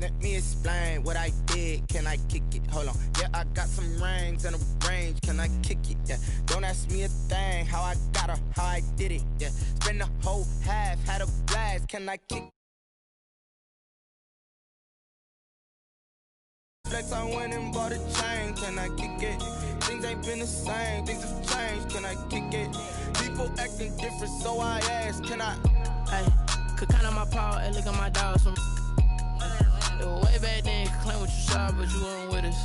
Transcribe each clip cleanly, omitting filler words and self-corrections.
Let me explain what I did. Can I kick it? Hold on. Yeah, I got some rings and a range. Can I kick it? Yeah. Don't ask me a thing. How I got her, how I did it. Yeah. Spend the whole half, had a blast. Can I kick it? Flex, I went and bought a chain. Can I kick it? Things ain't been the same. Things have changed. Can I kick it? People acting different, so I ask. Can I? Hey, could count on my power and look at my dogs from. It was way back then, could claim what you saw, but you weren't with us.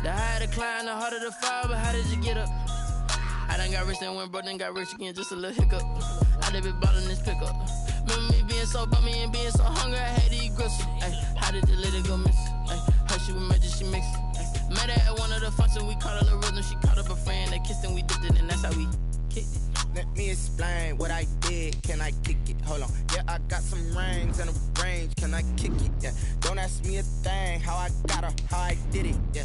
The higher the climb, the harder the fall, but how did you get up? I done got rich and went broke, then got rich again, just a little hiccup. I done been ballin' this pickup. Remember me being so bummy and being so hungry, I had to eat gristle. Ay, how did the lady go miss? Ay, her she was magic, she mixed. Met her at one of the functions, we caught her the rhythm, she caught up a friend, they kissed and we dipped it, and that's how we kicked it. Let me explain what I did. Can I kick it? Hold on. Yeah, I got some rings and a range. Can I kick it? Yeah. Don't ask me a thing. How I got her, how I did it. Yeah.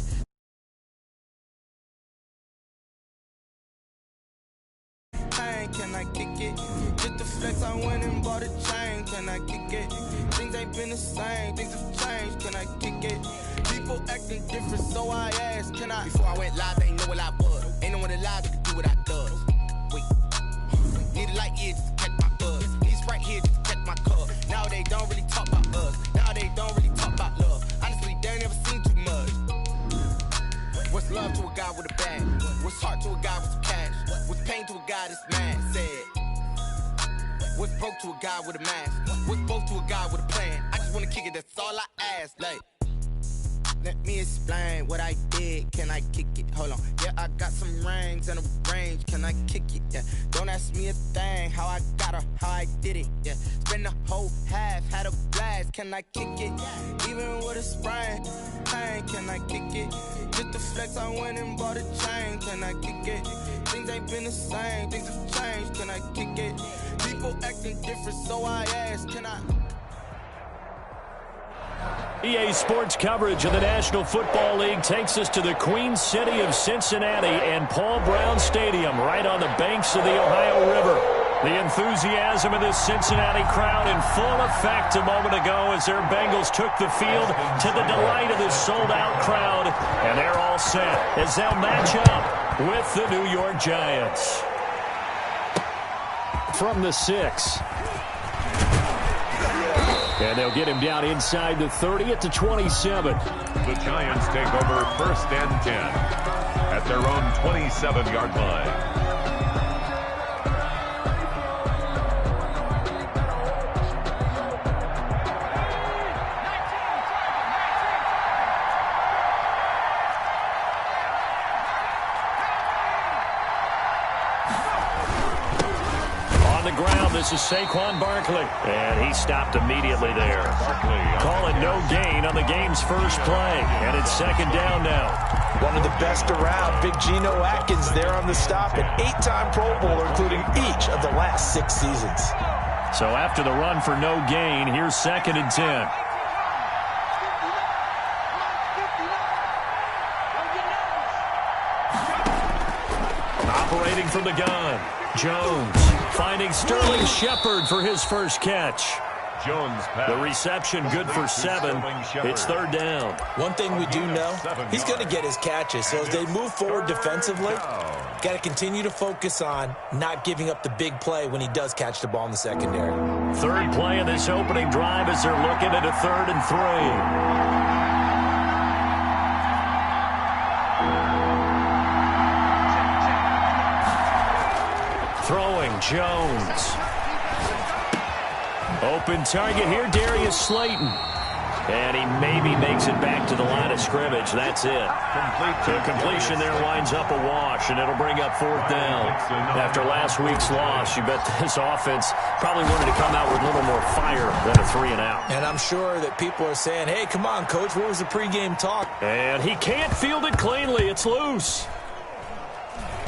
Can I kick it? Just the flex, I went and bought a chain. Can I kick it? Things ain't been the same. Things have changed. Can I kick it? People acting different, so I ask. Can I? Before I went live, they ain't know what I was. Ain't no one alive that could do what I does. Wait. Need a light here just to catch my buzz. These right here just to catch my cup. Now they don't really talk about us. Now they don't really talk about love. Honestly, they ain't never seen too much. What's love to a guy with a bag? What's heart to a guy with some cash? What's pain to a guy that's mad? Said. What's broke to a guy with a mask? What's both to a guy with a plan? I just wanna kick it, that's all I ask. Like, let me explain what I did. Can I kick it? Hold on. Yeah, I got some rings and a range. Can I kick it? Yeah. Don't ask me a thing. How I got her, how I did it. Yeah. Spend the whole half, had a blast. Can I kick it? Even with a sprain, pain. Can I kick it? Just the flex, I went and bought a chain. Can I kick it? Things ain't been the same. Things have changed. Can I kick it? People acting different, so I ask. Can I? EA Sports coverage of the National Football League takes us to the Queen City of Cincinnati and Paul Brown Stadium right on the banks of the Ohio River. The enthusiasm of this Cincinnati crowd in full effect a moment ago as their Bengals took the field to the delight of this sold-out crowd. And they're all set as they'll match up with the New York Giants. From the 6. And they'll get him down inside the 30 at the 27. The Giants take over 1st and 10 at their own 27-yard line. This is Saquon Barkley, and he stopped immediately there. Call it no gain on the game's first play, and it's 2nd down now. One of the best around, Big Geno Atkins there on the stop, an 8-time Pro Bowler, including each of the last 6 seasons. So after the run for no gain, here's 2nd and 10. Operating from the gun, Jones. Finding Sterling Shepard for his first catch. Jones pass. The reception good for 7. It's 3rd down. One thing we do know, he's going to get his catches. So as they move forward defensively, got to continue to focus on not giving up the big play when he does catch the ball in the secondary. 3rd play of this opening drive as they're looking at a 3rd and 3. Throwing, Jones. Open target here, Darius Slayton. And he maybe makes it back to the line of scrimmage. That's it. The completion there winds up a wash, and it'll bring up 4th down. After last week's loss, you bet this offense probably wanted to come out with a little more fire than a 3-and-out. And I'm sure that people are saying, hey, come on, Coach, what was the pregame talk? And he can't field it cleanly. It's loose.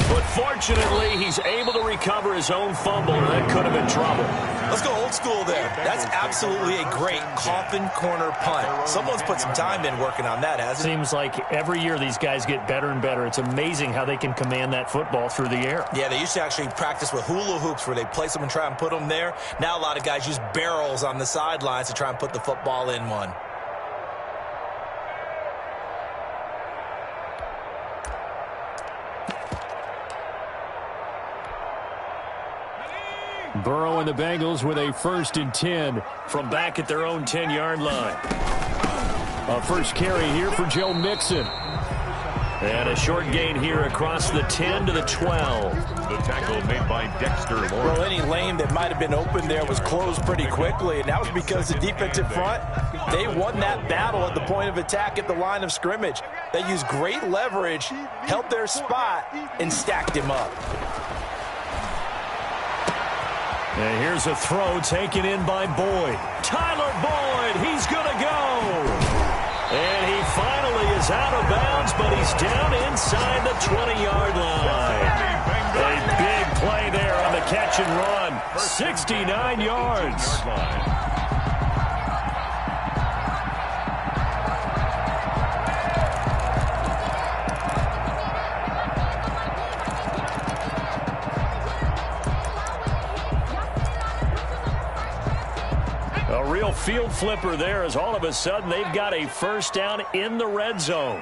But fortunately, he's able to recover his own fumble, and that could have been trouble. Let's go old school there. That's absolutely a great coffin corner punt. Someone's put some time in working on that, hasn't it? Seems like every year these guys get better and better. It's amazing how they can command that football through the air. Yeah, they used to actually practice with hula hoops where they place them and try and put them there. Now a lot of guys use barrels on the sidelines to try and put the football in one. Burrow and the Bengals with a 1st and 10 from back at their own 10-yard line. A first carry here for Joe Mixon. And a short gain here across the 10 to the 12. The tackle made by Dexter Lawrence. Well, any lane that might have been open there was closed pretty quickly, and that was because the defensive front, they won that battle at the point of attack at the line of scrimmage. They used great leverage, held their spot, and stacked him up. And here's a throw taken in by Boyd. Tyler Boyd, he's going to go. And he finally is out of bounds, but he's down inside the 20-yard line. A big play there on the catch and run. 69 yards. A real field flipper there as all of a sudden they've got a first down in the red zone.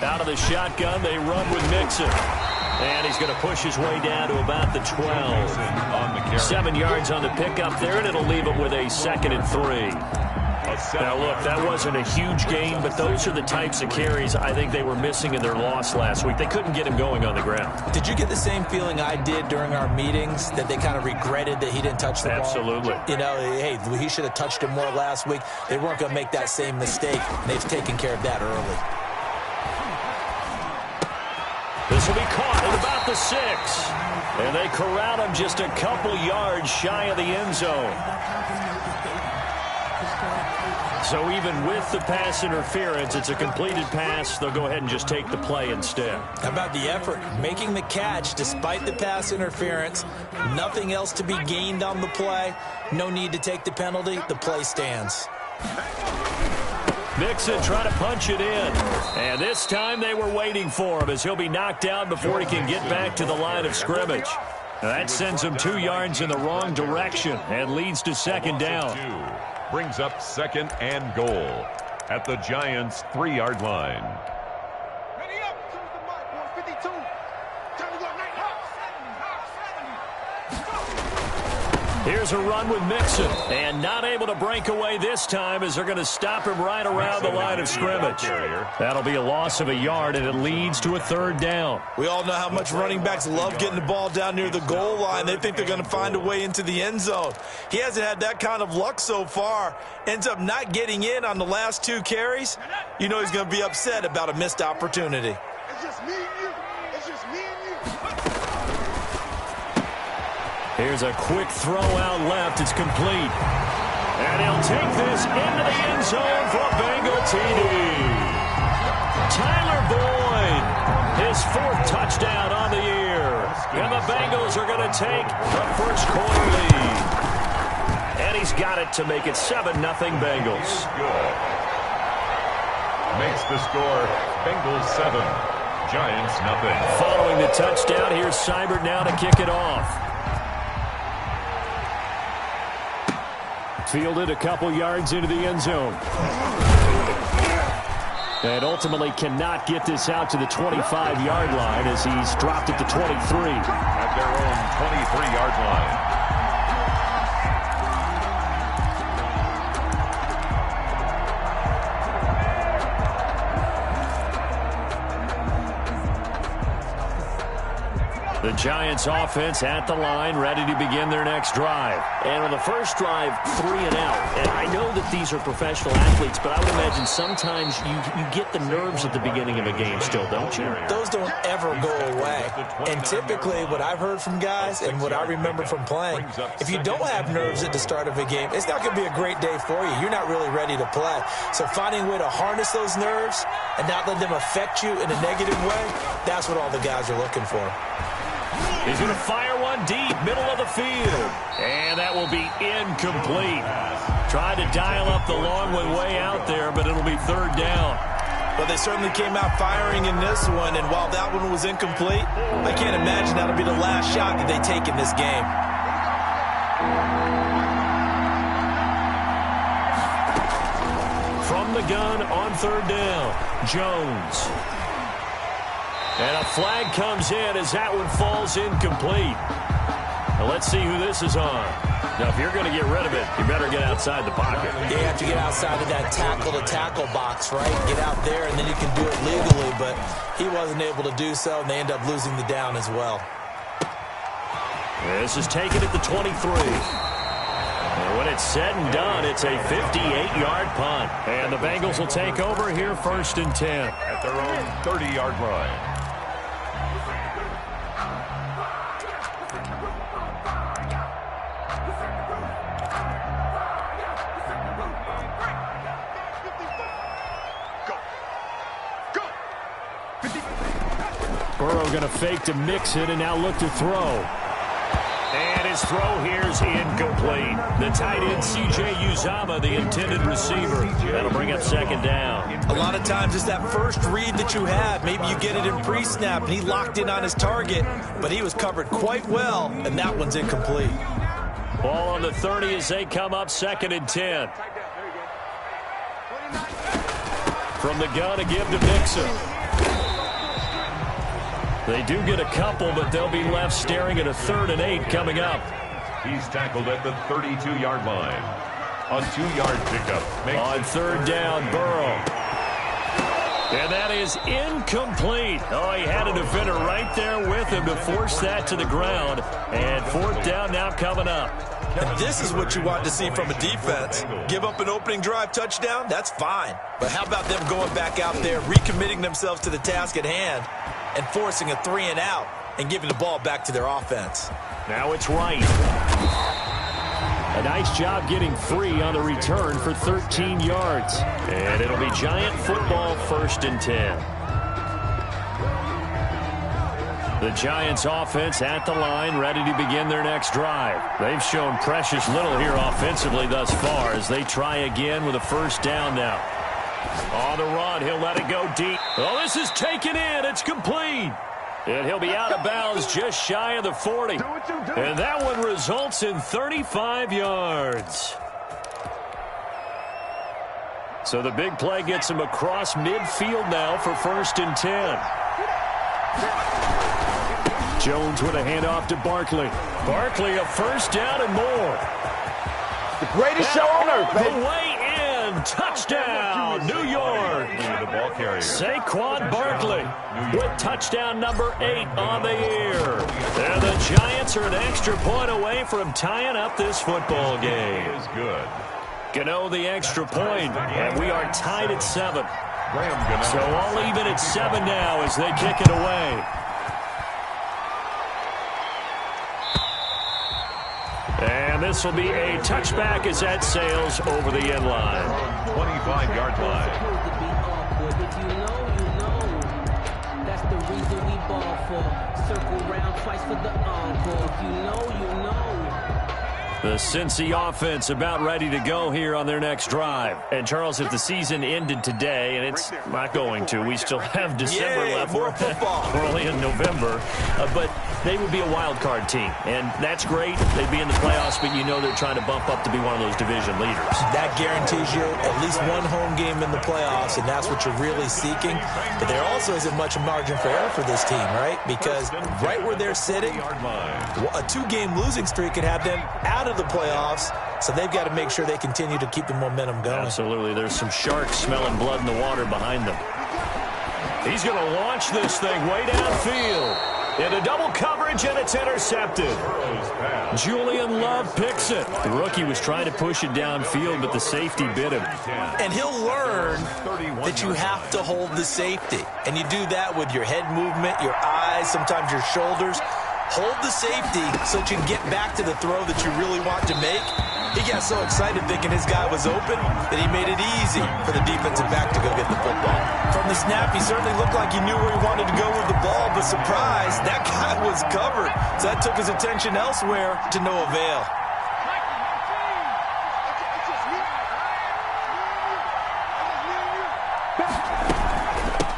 Out of the shotgun, they run with Mixon. And he's going to push his way down to about the 12. 7 yards on the pickup there, and it'll leave him with a 2nd and 3. Now, look, that wasn't a huge gain, but those are the types of carries I think they were missing in their loss last week. They couldn't get him going on the ground. Did you get the same feeling I did during our meetings, that they kind of regretted that he didn't touch the ball? Absolutely. You know, hey, he should have touched it more last week. They weren't going to make that same mistake. They've taken care of that early. This will be caught at about the 6. And they corral him just a couple yards shy of the end zone. So even with the pass interference, it's a completed pass. They'll go ahead and just take the play instead. How about the effort? Making the catch despite the pass interference. Nothing else to be gained on the play. No need to take the penalty. The play stands. Mixon trying to punch it in. And this time they were waiting for him as he'll be knocked down before he can get back to the line of scrimmage. That sends him 2 yards in the wrong direction and leads to 2nd down. Brings up 2nd and goal at the Giants' 3-yard line. Ready up to the mark, 52. Time to go night hawk. Here's a run with Mixon, and not able to break away this time as they're going to stop him right around the line of scrimmage. That'll be a loss of a yard, and it leads to a 3rd down. We all know how much running backs love getting the ball down near the goal line. They think they're going to find a way into the end zone. He hasn't had that kind of luck so far. Ends up not getting in on the last 2 carries. You know he's going to be upset about a missed opportunity. It's just me and you. It's just me and you. Here's a quick throw out left. It's complete. And he'll take this into the end zone for a Bengal TD. Tyler Boyd, his 4th touchdown on the year. And the Bengals are going to take the first quarter lead. And he's got it to make it 7-0 Bengals. Makes the score Bengals 7, Giants 0. Following the touchdown, here's Seibert now to kick it off. Fielded a couple yards into the end zone. And ultimately cannot get this out to the 25-yard line as he's dropped at the 23. At their own 23-yard line. The Giants offense at the line, ready to begin their next drive. And on the first drive, 3 and out. And I know that these are professional athletes, but I would imagine sometimes you get the nerves at the beginning of a game still, don't you? Those don't ever go away. And typically what I've heard from guys and what I remember from playing, if you don't have nerves at the start of a game, it's not going to be a great day for you. You're not really ready to play. So finding a way to harness those nerves and not let them affect you in a negative way, that's what all the guys are looking for. He's going to fire one deep, middle of the field. And that will be incomplete. Tried to dial up the long way out there, but it'll be 3rd down. Well, they certainly came out firing in this one, and while that one was incomplete, I can't imagine that'll be the last shot that they take in this game. From the gun on 3rd down, Jones. And a flag comes in as that one falls incomplete. Now let's see who this is on. Now, if you're going to get rid of it, you better get outside the pocket. You have to get outside of that tackle-to-tackle box, right? Get out there, and then you can do it legally. But he wasn't able to do so, and they end up losing the down as well. This is taken at the 23. And when it's said and done, it's a 58-yard punt. And the Bengals will take over here 1st and 10. At their own 30-yard line. Burrow going to fake to mix it and now look to throw. And his throw here's incomplete. The tight end, C.J. Uzomah, the intended receiver. That'll bring up 2nd down. A lot of times it's that first read that you have. Maybe you get it in pre-snap, and he locked in on his target, but he was covered quite well, and that one's incomplete. Ball on the 30 as they come up 2nd and 10. From the gun, a give to Mixon. They do get a couple, but they'll be left staring at a 3rd and 8 coming up. He's tackled at the 32-yard line. A 2-yard pickup. On 3rd down, Burrow. And that is incomplete. Oh, he had a defender right there with him to force that to the ground. And 4th down now coming up. And this is what you want to see from a defense. Give up an opening drive touchdown, that's fine. But how about them going back out there, recommitting themselves to the task at hand, and forcing a 3-and-out and giving the ball back to their offense. Now it's Wright. A nice job getting free on the return for 13 yards. And it'll be Giant football 1st and 10. The Giants offense at the line, ready to begin their next drive. They've shown precious little here offensively thus far as they try again with a 1st down now. On the run, he'll let it go deep. Oh, this is taken in. It's complete. And he'll be out of bounds just shy of the 40. And that one results in 35 yards. So the big play gets him across midfield now for 1st and 10. Jones with a handoff to Barkley. Barkley a 1st down and more. The greatest show on earth, baby. The way in. Touchdown, New York. Saquon Barkley with touchdown number 8 on the year. And the Giants are an extra point away from tying up this football game. Is good. Gano the extra point, and we are tied at 7. So all even at 7 now as they kick it away. And this will be a touchback as that sails over the end line. 25-yard line. If you know, you know. That's the reason we ball for. Circle round twice for the encore. If you know, you know. The Cincy offense about ready to go here on their next drive. And, Charles, if the season ended today, and it's not going to, we still have December left. More football. We're only in November. But they would be a wild card team. And that's great. They'd be in the playoffs, but you know they're trying to bump up to be one of those division leaders. That guarantees you at least one home game in the playoffs, and that's what you're really seeking. But there also isn't much margin for error for this team, right? Because right where they're sitting, a 2-game losing streak could have them out of the playoffs, so they've got to make sure they continue to keep the momentum going. Absolutely. There's some sharks smelling blood in the water behind them. He's going to launch this thing way downfield. Into double coverage, and it's intercepted. Julian Love picks it. The rookie was trying to push it downfield, but the safety bit him. And he'll learn that you have to hold the safety. And you do that with your head movement, your eyes, sometimes your shoulders. Hold the safety so that you can get back to the throw that you really want to make. He got so excited thinking his guy was open that he made it easy for the defensive back to go get the football. From the snap, he certainly looked like he knew where he wanted to go with the ball, but surprise, that guy was covered. So that took his attention elsewhere to no avail.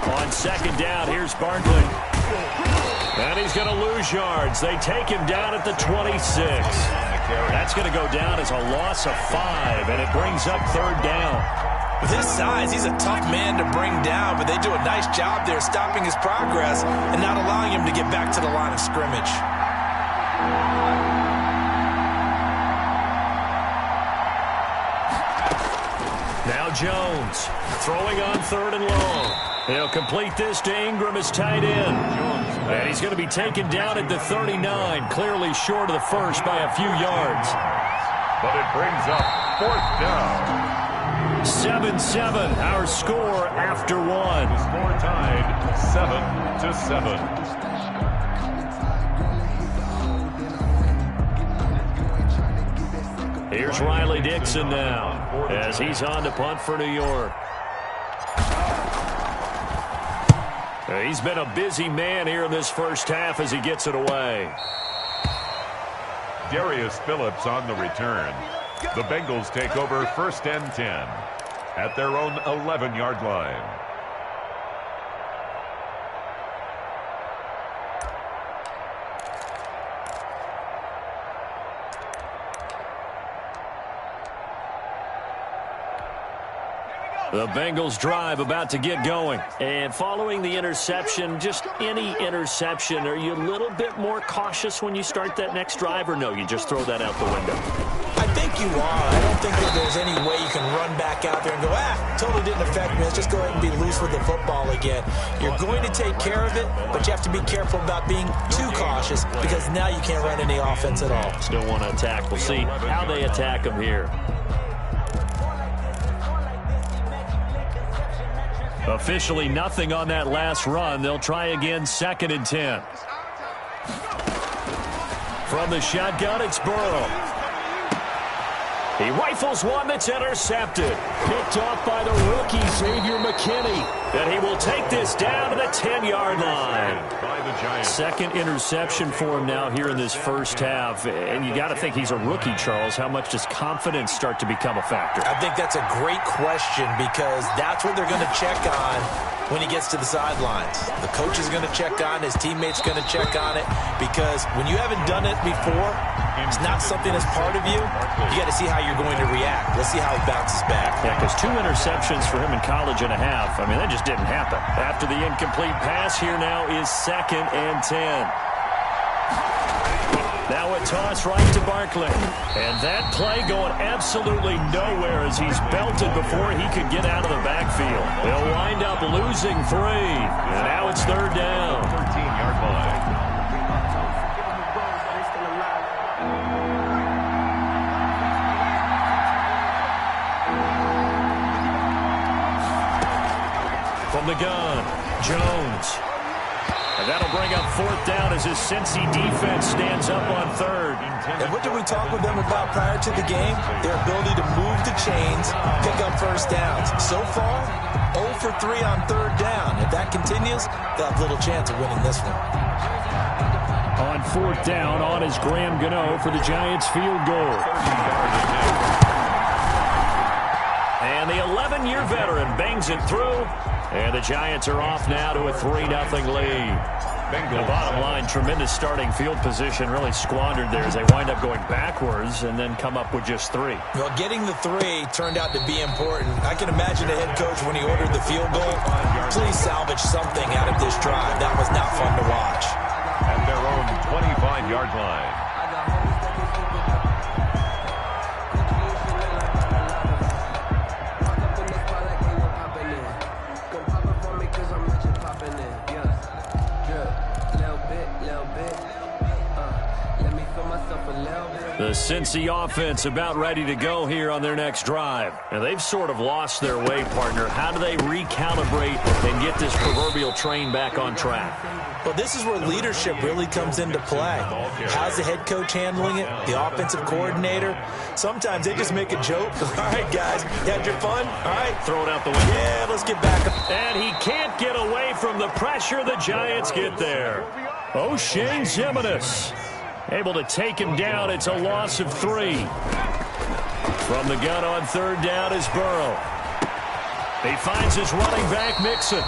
On 2nd down, here's Barkley. And he's going to lose yards. They take him down at the 26. That's going to go down as a loss of 5, and it brings up 3rd down. With his size, he's a tough man to bring down, but they do a nice job there stopping his progress and not allowing him to get back to the line of scrimmage. Now Jones throwing on 3rd and long. He'll complete this to Ingram as tight end. And he's going to be taken down at the 39, clearly short of the first by a few yards. But it brings up 4th down. 7-7, our score after one. The score tied 7-7. Here's Riley Dixon now as he's on to punt for New York. He's been a busy man here in this first half as he gets it away. Darius Phillips on the return. The Bengals take over 1st and 10 at their own 11-yard line. The Bengals drive about to get going. And following the interception, just any interception, are you a little bit more cautious when you start that next drive, or no, you just throw that out the window? I think you are. I don't think that there's any way you can run back out there and go, totally didn't affect me. Let's just go ahead and be loose with the football again. You're going to take care of it, but you have to be careful about being too cautious because now you can't run any offense at all. Still want to attack. We'll see how they attack them here. Officially nothing on that last run. They'll try again 2nd and 10. From the shotgun, it's Burrow. He rifles one that's intercepted. Picked off by the rookie, Xavier McKinney. And he will take this down to the 10-yard line. Second interception for him now here in this first half. And you got to think he's a rookie, Charles. How much does confidence start to become a factor? I think that's a great question because that's what they're going to check on when he gets to the sidelines. The coach is going to check on, his teammates going to check on it because when you haven't done it before, it's not something that's part of you. You got to see how you're going to react. Let's see how he bounces back. Yeah, because 2 interceptions for him in college and a half. I mean, that just didn't happen. After the incomplete pass, here now is 2nd and 10. Now a toss right to Barkley. And that play going absolutely nowhere as he's belted before he could get out of the backfield. They'll wind up losing 3. And now it's 3rd down. 13-yard line. From the gun, Jones. And that'll bring up 4th down as his Cincy defense stands up on 3rd. And what did we talk with them about prior to the game? Their ability to move the chains, pick up first downs. So far, 0 for 3 on 3rd down. If that continues, they'll have little chance of winning this one. On 4th down, on is Graham Gano for the Giants field goal. And the 11-year veteran bangs it through. And the Giants are off now to a 3-0 lead. The bottom line, tremendous starting field position, really squandered there as they wind up going backwards and then come up with just 3. Well, getting the 3 turned out to be important. I can imagine the head coach when he ordered the field goal. Please salvage something out of this drive. That was not fun to watch. At their own 25-yard line. The Cincy offense about ready to go here on their next drive. And they've sort of lost their way, partner. How do they recalibrate and get this proverbial train back on track? Well, this is where leadership really comes into play. How's the head coach handling it? The offensive coordinator? Sometimes they just make a joke. All right, guys, you had your fun? All right. Throw it out the window. Yeah, let's get back up. And he can't get away from the pressure. The Giants get there. O'Shane Ximines able to take him down. It's a loss of 3. From the gun on 3rd down is Burrow. He finds his running back, Mixon.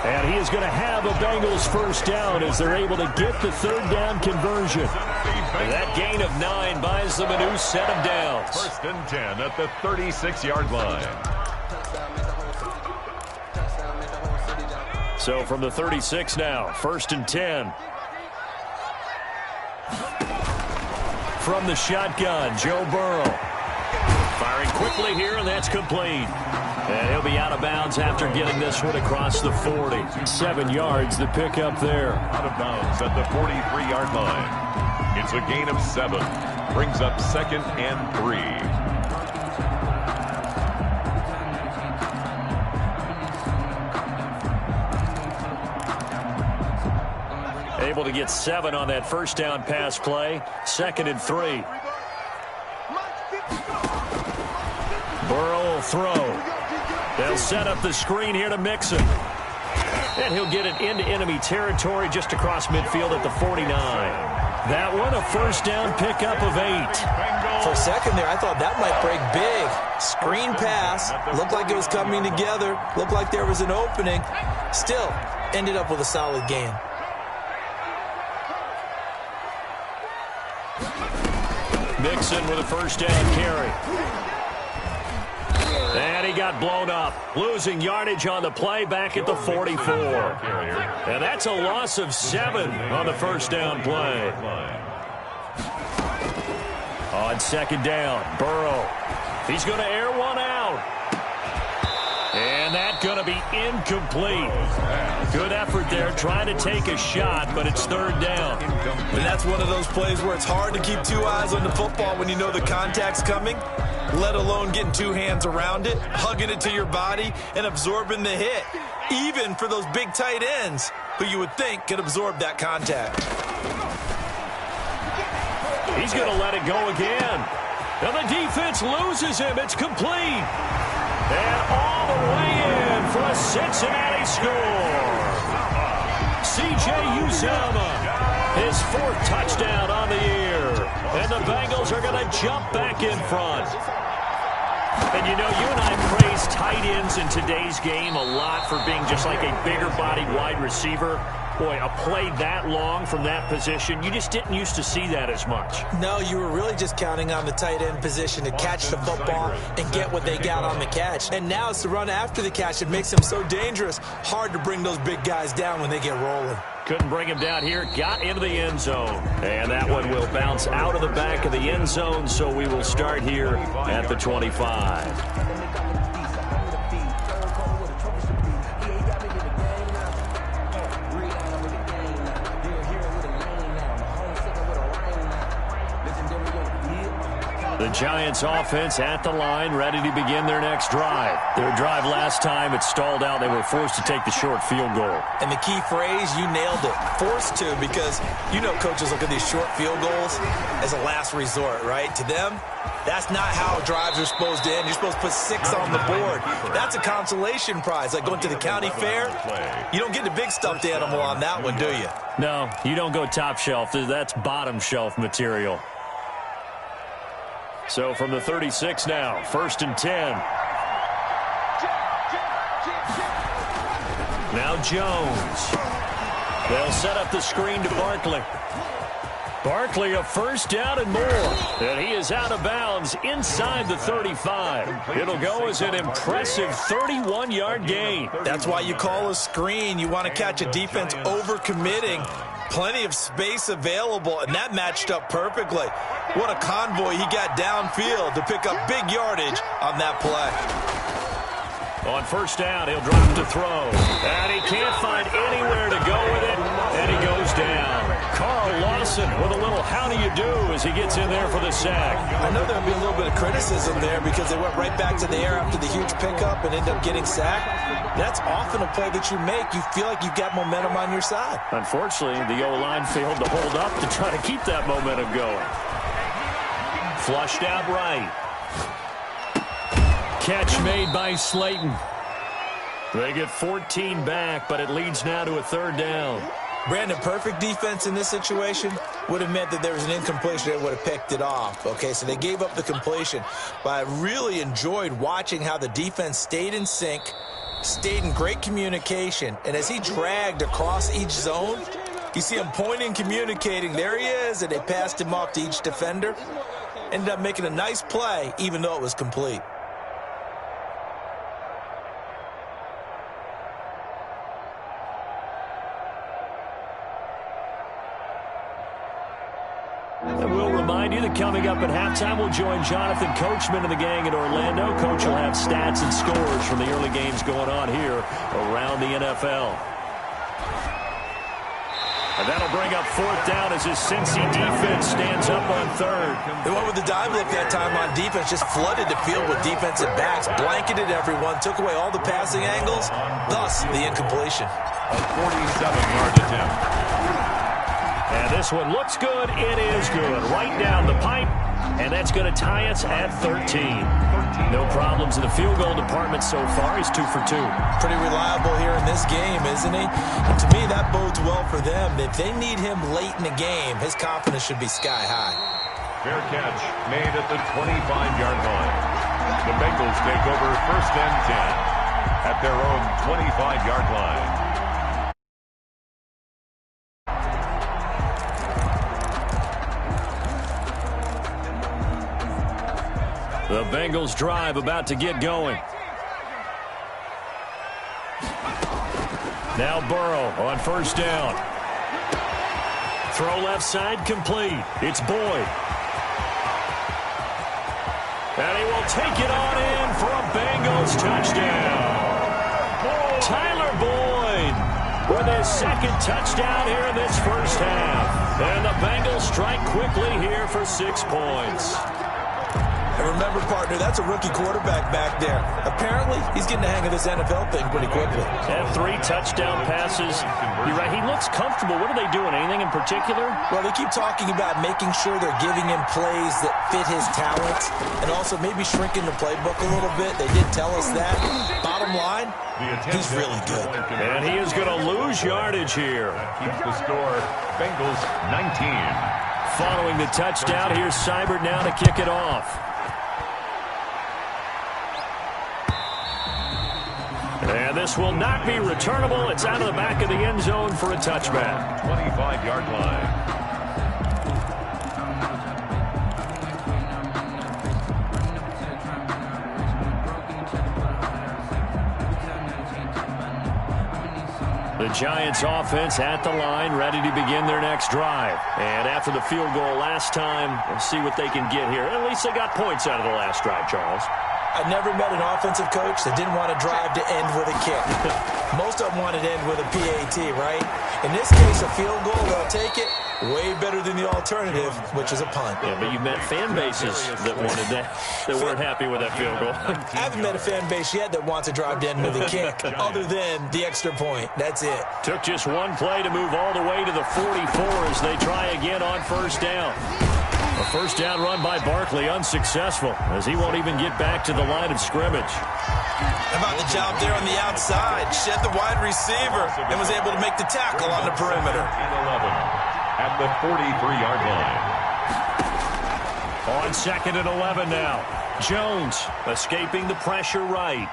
And he is going to have a Bengals first down as they're able to get the 3rd down conversion. And that gain of 9 buys them a new set of downs. 1st and 10 at the 36-yard line. So from the 36 now, 1st and 10. From the shotgun, Joe Burrow. Firing quickly here, and that's complete. And he'll be out of bounds after getting this one across the 40. 7 yards, the pickup there. Out of bounds at the 43-yard line. It's a gain of 7. Brings up 2nd and 3. Able to get 7 on that first down pass play. 2nd and 3. Burrow will throw. They'll set up the screen here to Mixon. And he'll get it into enemy territory just across midfield at the 49. That one, a first down pickup of 8. For a second there, I thought that might break big. Screen pass. Looked like it was coming together. Looked like there was an opening. Still, ended up with a solid gain. Mixon with a first down carry. And he got blown up. Losing yardage on the play back at the 44. And that's a loss of 7 on the first down play. On 2nd down, Burrow. He's going to air one out. And that's going to be incomplete. Good effort there trying to take a shot, but it's 3rd down. And that's one of those plays where it's hard to keep 2 eyes on the football when you know the contact's coming, let alone getting 2 hands around it, hugging it to your body, and absorbing the hit, even for those big tight ends who you would think could absorb that contact. He's going to let it go again. And the defense loses him. It's complete. And all the way in for a Cincinnati score. C.J. Uzomah, his 4th touchdown on the year. And the Bengals are going to jump back in front. And you know, you and I praise tight ends in today's game a lot for being just like a bigger-bodied wide receiver. Boy, a play that long from that position, you just didn't used to see that as much. No, you were really just counting on the tight end position to catch the football and get what they got on the catch. And now it's the run after the catch that makes them so dangerous. Hard to bring those big guys down when they get rolling. Couldn't bring him down here. Got into the end zone. And that one will bounce out of the back of the end zone, so we will start here at the 25. The Giants offense at the line, ready to begin their next drive. Their drive last time, it stalled out. They were forced to take the short field goal. And the key phrase, you nailed it. Forced to, because you know coaches look at these short field goals as a last resort, right? To them, that's not how drives are supposed to end. You're supposed to put 6 on the board. That's a consolation prize. Like going to the county fair, you don't get the big stuffed animal on that one, do you? No, you don't go top shelf. That's bottom shelf material. So from the 36 now, 1st and 10. Now Jones. They'll set up the screen to Barkley. Barkley a first down and more. And he is out of bounds inside the 35. It'll go as an impressive 31-yard gain. That's why you call a screen. You want to catch a defense overcommitting. Plenty of space available, and that matched up perfectly. What a convoy he got downfield to pick up big yardage on that play. On first down, he'll drop to throw. And he can't find anywhere to go with it, and he goes down. Carl Lawson with a little how do you do as he gets in there for the sack. I know there'll be a little bit of criticism there because they went right back to the air after the huge pickup and ended up getting sacked. That's often a play that you make. You feel like you've got momentum on your side. Unfortunately, the O-line failed to hold up to try to keep that momentum going. Flushed out right. Catch made by Slayton. They get 14 back, but it leads now to a 3rd down. Brandon, perfect defense in this situation would have meant that there was an incompletion that would have picked it off. Okay, so they gave up the completion. But I really enjoyed watching how the defense stayed in sync, stayed in great communication. And as he dragged across each zone, you see him pointing, communicating. There he is, and they passed him off to each defender. Ended up making a nice play, even though it was complete. And we'll remind you that coming up at halftime, we'll join Jonathan Coachman and the gang in Orlando. Coach will have stats and scores from the early games going on here around the NFL. And that'll bring up 4th down as his Cincy defense stands up on 3rd. They went with the dive look that time on defense, just flooded the field with defensive backs, blanketed everyone, took away all the passing angles, thus the incompletion. A 47-yard attempt. And this one looks good. It is good. Right down the pipe. And that's going to tie us at 13. No problems in the field goal department so far. He's 2 for 2. Pretty reliable here in this game, isn't he? And to me, that bodes well for them. If they need him late in the game, his confidence should be sky high. Fair catch made at the 25-yard line. The Bengals take over 1st and 10 at their own 25-yard line. The Bengals drive about to get going. Now Burrow on 1st down. Throw left side complete. It's Boyd. And he will take it on in for a Bengals touchdown. Tyler Boyd with his 2nd touchdown here in this first half. And the Bengals strike quickly here for 6 points. And remember, partner, that's a rookie quarterback back there. Apparently, he's getting the hang of this NFL thing pretty quickly. And 3 touchdown passes. You're right, he looks comfortable. What are they doing? Anything in particular? Well, they keep talking about making sure they're giving him plays that fit his talents and also maybe shrinking the playbook a little bit. They did tell us that. Bottom line, he's really good. And he is going to lose yardage here. Keeps the score, Bengals 19. Following the touchdown, here's Seibert now to kick it off. And this will not be returnable. It's out of the back of the end zone for a touchback. 25-yard line. The Giants offense at the line, ready to begin their next drive. And after the field goal last time, we'll see what they can get here. At least they got points out of the last drive, Charles. I've never met an offensive coach that didn't want to drive to end with a kick. Most of them wanted to end with a PAT, right? In this case, a field goal, they'll take it. Way better than the alternative, which is a punt. Yeah, but you met fan bases that wanted that, that weren't happy with that field goal. I haven't met a fan base yet that wants to drive to end with a kick, other than the extra point. That's it. Took just one play to move all the way to the 44 as they try again on 1st down. A 1st down run by Barkley unsuccessful as he won't even get back to the line of scrimmage. How about the job there on the outside? Shed the wide receiver and was able to make the tackle on the perimeter. And 11 at the 43-yard line. On 2nd and 11 now. Jones escaping the pressure right.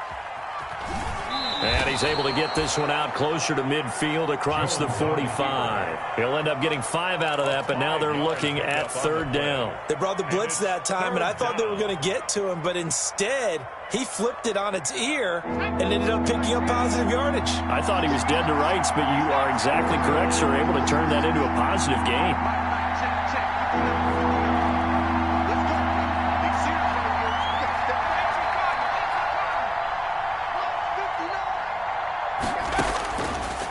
And he's able to get this one out closer to midfield across the 45. He'll end up getting 5 out of that, but now they're looking at 3rd down. They brought the blitz that time, and I thought they were going to get to him, but instead, he flipped it on its ear and ended up picking up positive yardage. I thought he was dead to rights, but you are exactly correct, sir. Able to turn that into a positive gain.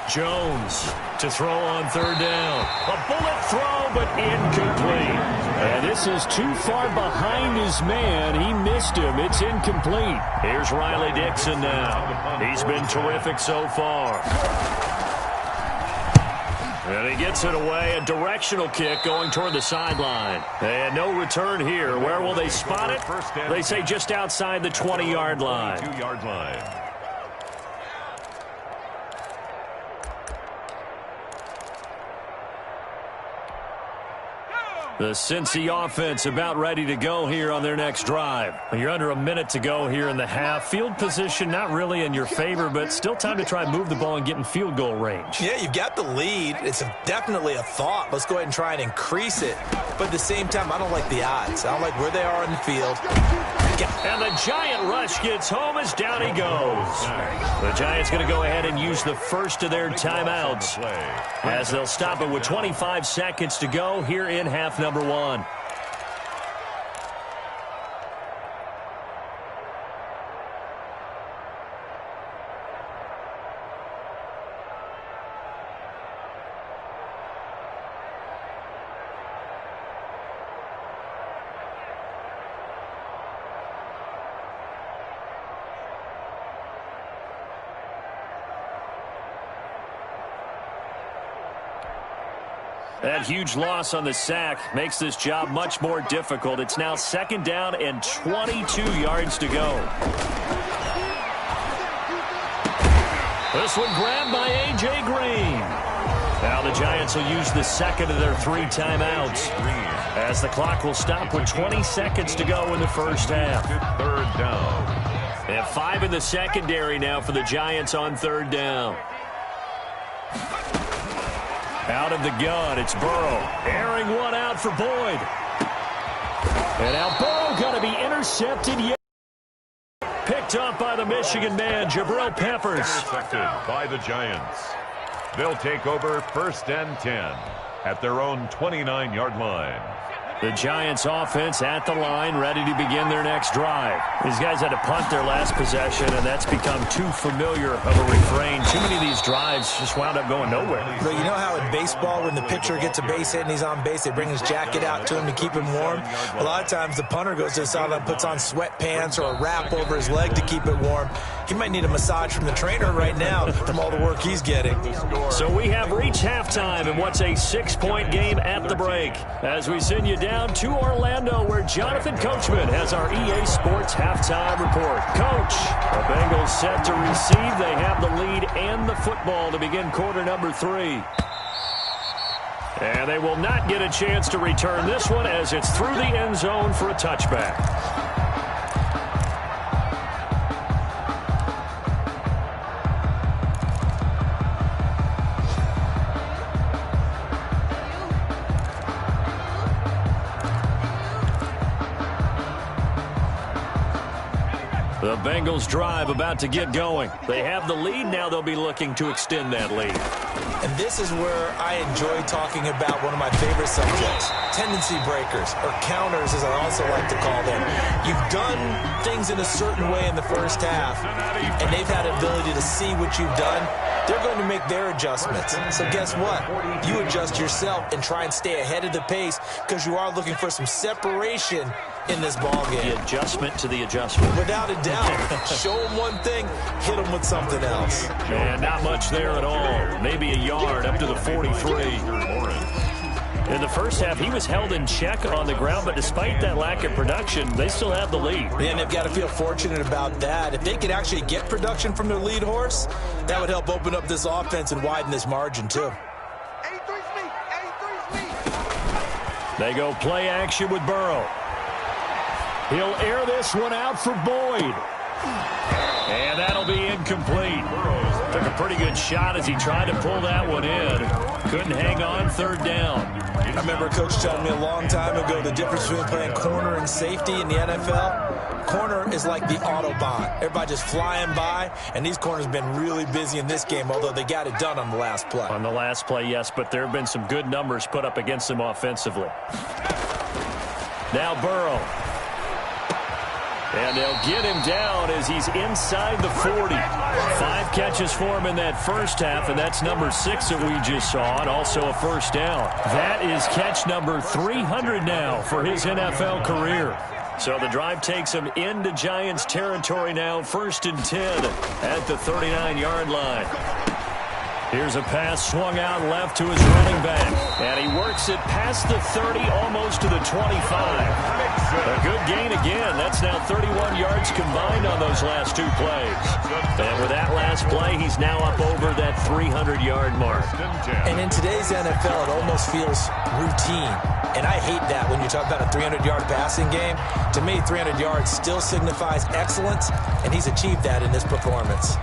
Jones to throw on 3rd down. A bullet throw, but incomplete. And this is too far behind his man. He missed him. It's incomplete. Here's Riley Dixon now. He's been terrific so far. And he gets it away. A directional kick going toward the sideline. And no return here. Where will they spot it? They say just outside the 20-yard line. 22-yard line. The Cincy offense about ready to go here on their next drive. You're under a minute to go here in the half. Field position not really in your favor, but still time to try and move the ball and get in field goal range. Yeah, you've got the lead. It's definitely a thought. Let's go ahead and try and increase it. But at the same time, I don't like the odds. I don't like where they are in the field. And the Giant rush gets home as down he goes. The Giants going to go ahead and use the first of their timeouts as they'll stop it with 25 seconds to go here in half number 1. That huge loss on the sack makes this job much more difficult. It's now 2nd down and 22 yards to go. This one grabbed by A.J. Green. Now the Giants will use the second of their 3 timeouts as the clock will stop with 20 seconds to go in the first half. 3rd down. They have 5 in the secondary now for the Giants on 3rd down. Out of the gun, it's Burrow. Airing one out for Boyd. And now Burrow going to be intercepted yet. Picked up by the Michigan man, Jabril Peppers. Intercepted by the Giants. They'll take over 1st and 10 at their own 29-yard line. The Giants offense at the line, ready to begin their next drive. These guys had to punt their last possession, and that's become too familiar of a refrain. Too many of these drives just wound up going nowhere. But you know how in baseball, when the pitcher gets a base hit and he's on base, they bring his jacket out to him to keep him warm? A lot of times the punter goes to the sideline, puts on sweatpants or a wrap over his leg to keep it warm. He might need a massage from the trainer right now from all the work he's getting. So we have reached halftime in what's a 6-point game at the break. As we send you down to Orlando, where Jonathan Coachman has our EA Sports halftime report. Coach, the Bengals set to receive. They have the lead and the football to begin quarter number 3. And they will not get a chance to return this one as it's through the end zone for a touchback. The Bengals drive about to get going. They have the lead. Now they'll be looking to extend that lead. And this is where I enjoy talking about one of my favorite subjects, tendency breakers, or counters as I also like to call them. You've done things in a certain way in the first half, and they've had the ability to see what you've done. They're going to make their adjustments. So guess what? You adjust yourself and try and stay ahead of the pace because you are looking for some separation in this ball game. The adjustment to the adjustment. Without a doubt. Show them one thing, hit them with something else. And not much there at all. Maybe a yard up to the 43. In the first half, he was held in check on the ground, but despite that lack of production, they still have the lead. And they've got to feel fortunate about that. If they could actually get production from their lead horse, that would help open up this offense and widen this margin, too. They go play action with Burrow. He'll air this one out for Boyd. And that'll be incomplete. Took a pretty good shot as he tried to pull that one in. Couldn't hang on 3rd down. I remember a coach telling me a long time ago the difference between playing corner and safety in the NFL. Corner is like the Autobahn. Everybody just flying by, and these corners have been really busy in this game, although they got it done on the last play. On the last play, yes, but there have been some good numbers put up against them offensively. Now Burrow. And they'll get him down as he's inside the 40. 5 catches for him in that first half, and that's number 6 that we just saw, and also a first down. That is catch number 300 now for his NFL career. So the drive takes him into Giants territory now, 1st and 10 at the 39-yard line. Here's a pass swung out left to his running back. And he works it past the 30, almost to the 25. A good gain again. That's now 31 yards combined on those last 2 plays. And with that last play, he's now up over that 300-yard mark. And in today's NFL, it almost feels routine. And I hate that when you talk about a 300-yard passing game. To me, 300 yards still signifies excellence, and he's achieved that in this performance.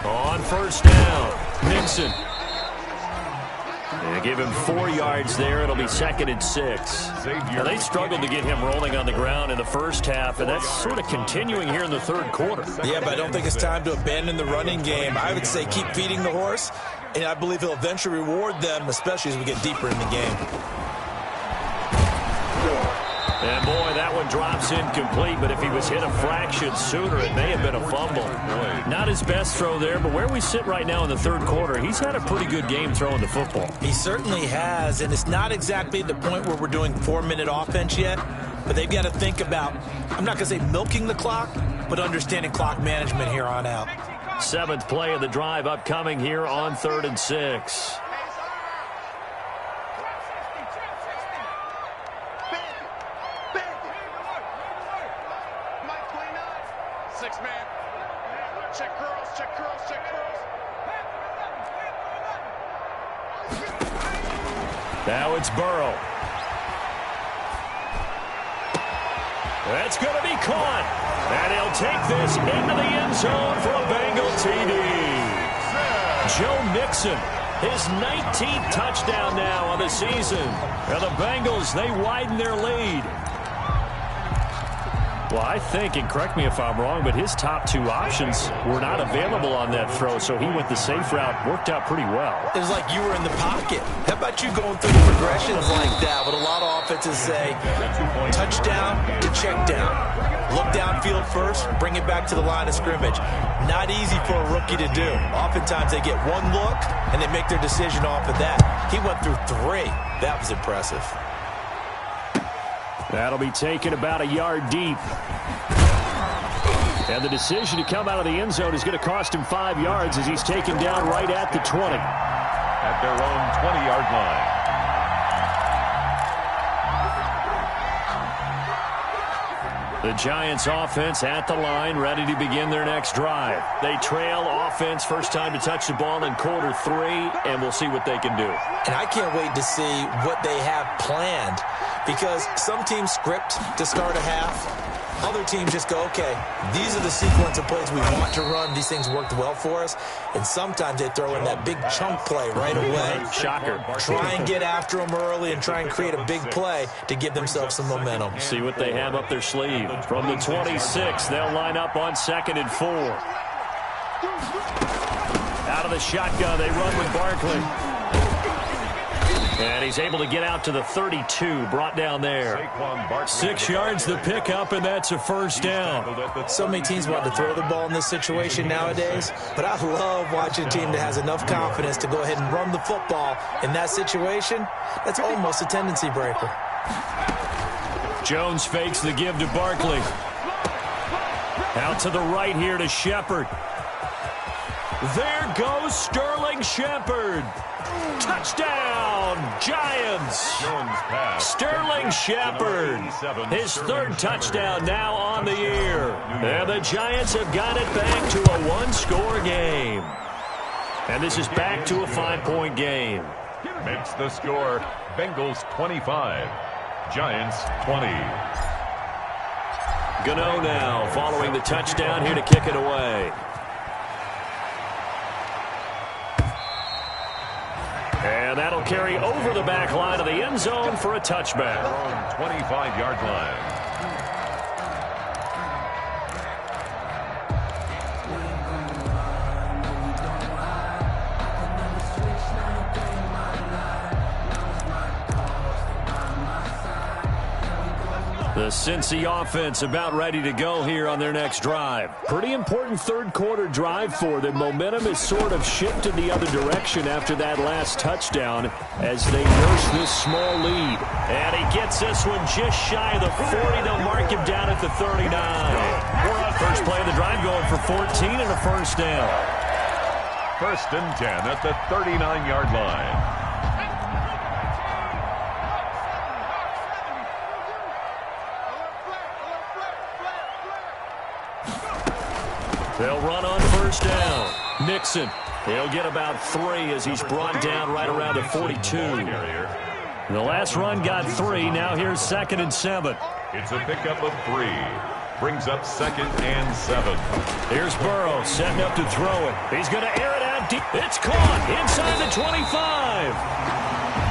On 1st down, Mixon. They give him 4 yards there. It'll be 2nd and 6. Now, they struggled to get him rolling on the ground in the first half, and that's sort of continuing here in the third quarter. Yeah, but I don't think it's time to abandon the running game. I would say keep feeding the horse, and I believe he'll eventually reward them, especially as we get deeper in the game. And, boy, that one drops incomplete, but if he was hit a fraction sooner, it may have been a fumble. Not his best throw there, but where we sit right now in the third quarter, he's had a pretty good game throwing the football. He certainly has, and it's not exactly the point where we're doing 4-minute offense yet, but they've got to think about, I'm not going to say milking the clock, but understanding clock management here on out. 7th play of the drive upcoming here on 3rd and 6. Now it's Burrow. That's going to be caught. And he'll take this into the end zone for a Bengal TD. Joe Mixon, his 19th touchdown now on the season. And the Bengals, they widen their lead. Well, I think, and correct me if I'm wrong, but his top 2 options were not available on that throw, so he went the safe route. Worked out pretty well. It was like you were in the pocket. How about you going through the progressions like that? What a lot of offenses say, touchdown to check down. Look downfield first, bring it back to the line of scrimmage. Not easy for a rookie to do. Oftentimes they get one look, and they make their decision off of that. He went through 3. That was impressive. That'll be taken about a yard deep. And the decision to come out of the end zone is going to cost him 5 yards as he's taken down right at the 20. At their own 20-yard line. The Giants offense at the line, ready to begin their next drive. They trail offense, first time to touch the ball in quarter 3, and we'll see what they can do. And I can't wait to see what they have planned, because some teams script to start a half. Other teams just go, okay, these are the sequence of plays we want to run. These things worked well for us. And sometimes they throw in that big chunk play right away. Shocker. Try and get after them early and try and create a big play to give themselves some momentum. See what they have up their sleeve. From the 26, they'll line up on 2nd and 4. Out of the shotgun, they run with Barkley. And he's able to get out to the 32, brought down there. 6 yards the pickup, and that's a first down. So many teams want to throw the ball in this situation nowadays, but I love watching a team that has enough confidence to go ahead and run the football in that situation. That's almost a tendency breaker. Jones fakes the give to Barkley. Out to the right here to Shepard. There goes Sterling Shepard. Touchdown, Giants. Sterling Shepard, his 3rd touchdown now on the year. And the Giants have got it back to a 1-score game. And this is back to a 5-point game. Makes the score, Bengals 25, Giants 20. Gano now following the touchdown here to kick it away. And that'll carry over the back line of the end zone for a touchback. 25-yard line. The Cincy offense about ready to go here on their next drive. Pretty important third quarter drive for them. Momentum has sort of shifted the other direction after that last touchdown as they nurse this small lead. And he gets this one just shy of the 40. They'll mark him down at the 39. First play of the drive going for 14 and a first down. 1st and 10 at the 39-yard line. They'll run on first down. Mixon, he'll get about 3 as he's brought down right around the 42. The last run got 3. Now here's 2nd and 7. It's a pickup of 3. Brings up 2nd and 7. Here's Burrow setting up to throw it. He's going to air it out deep. It's caught inside the 25.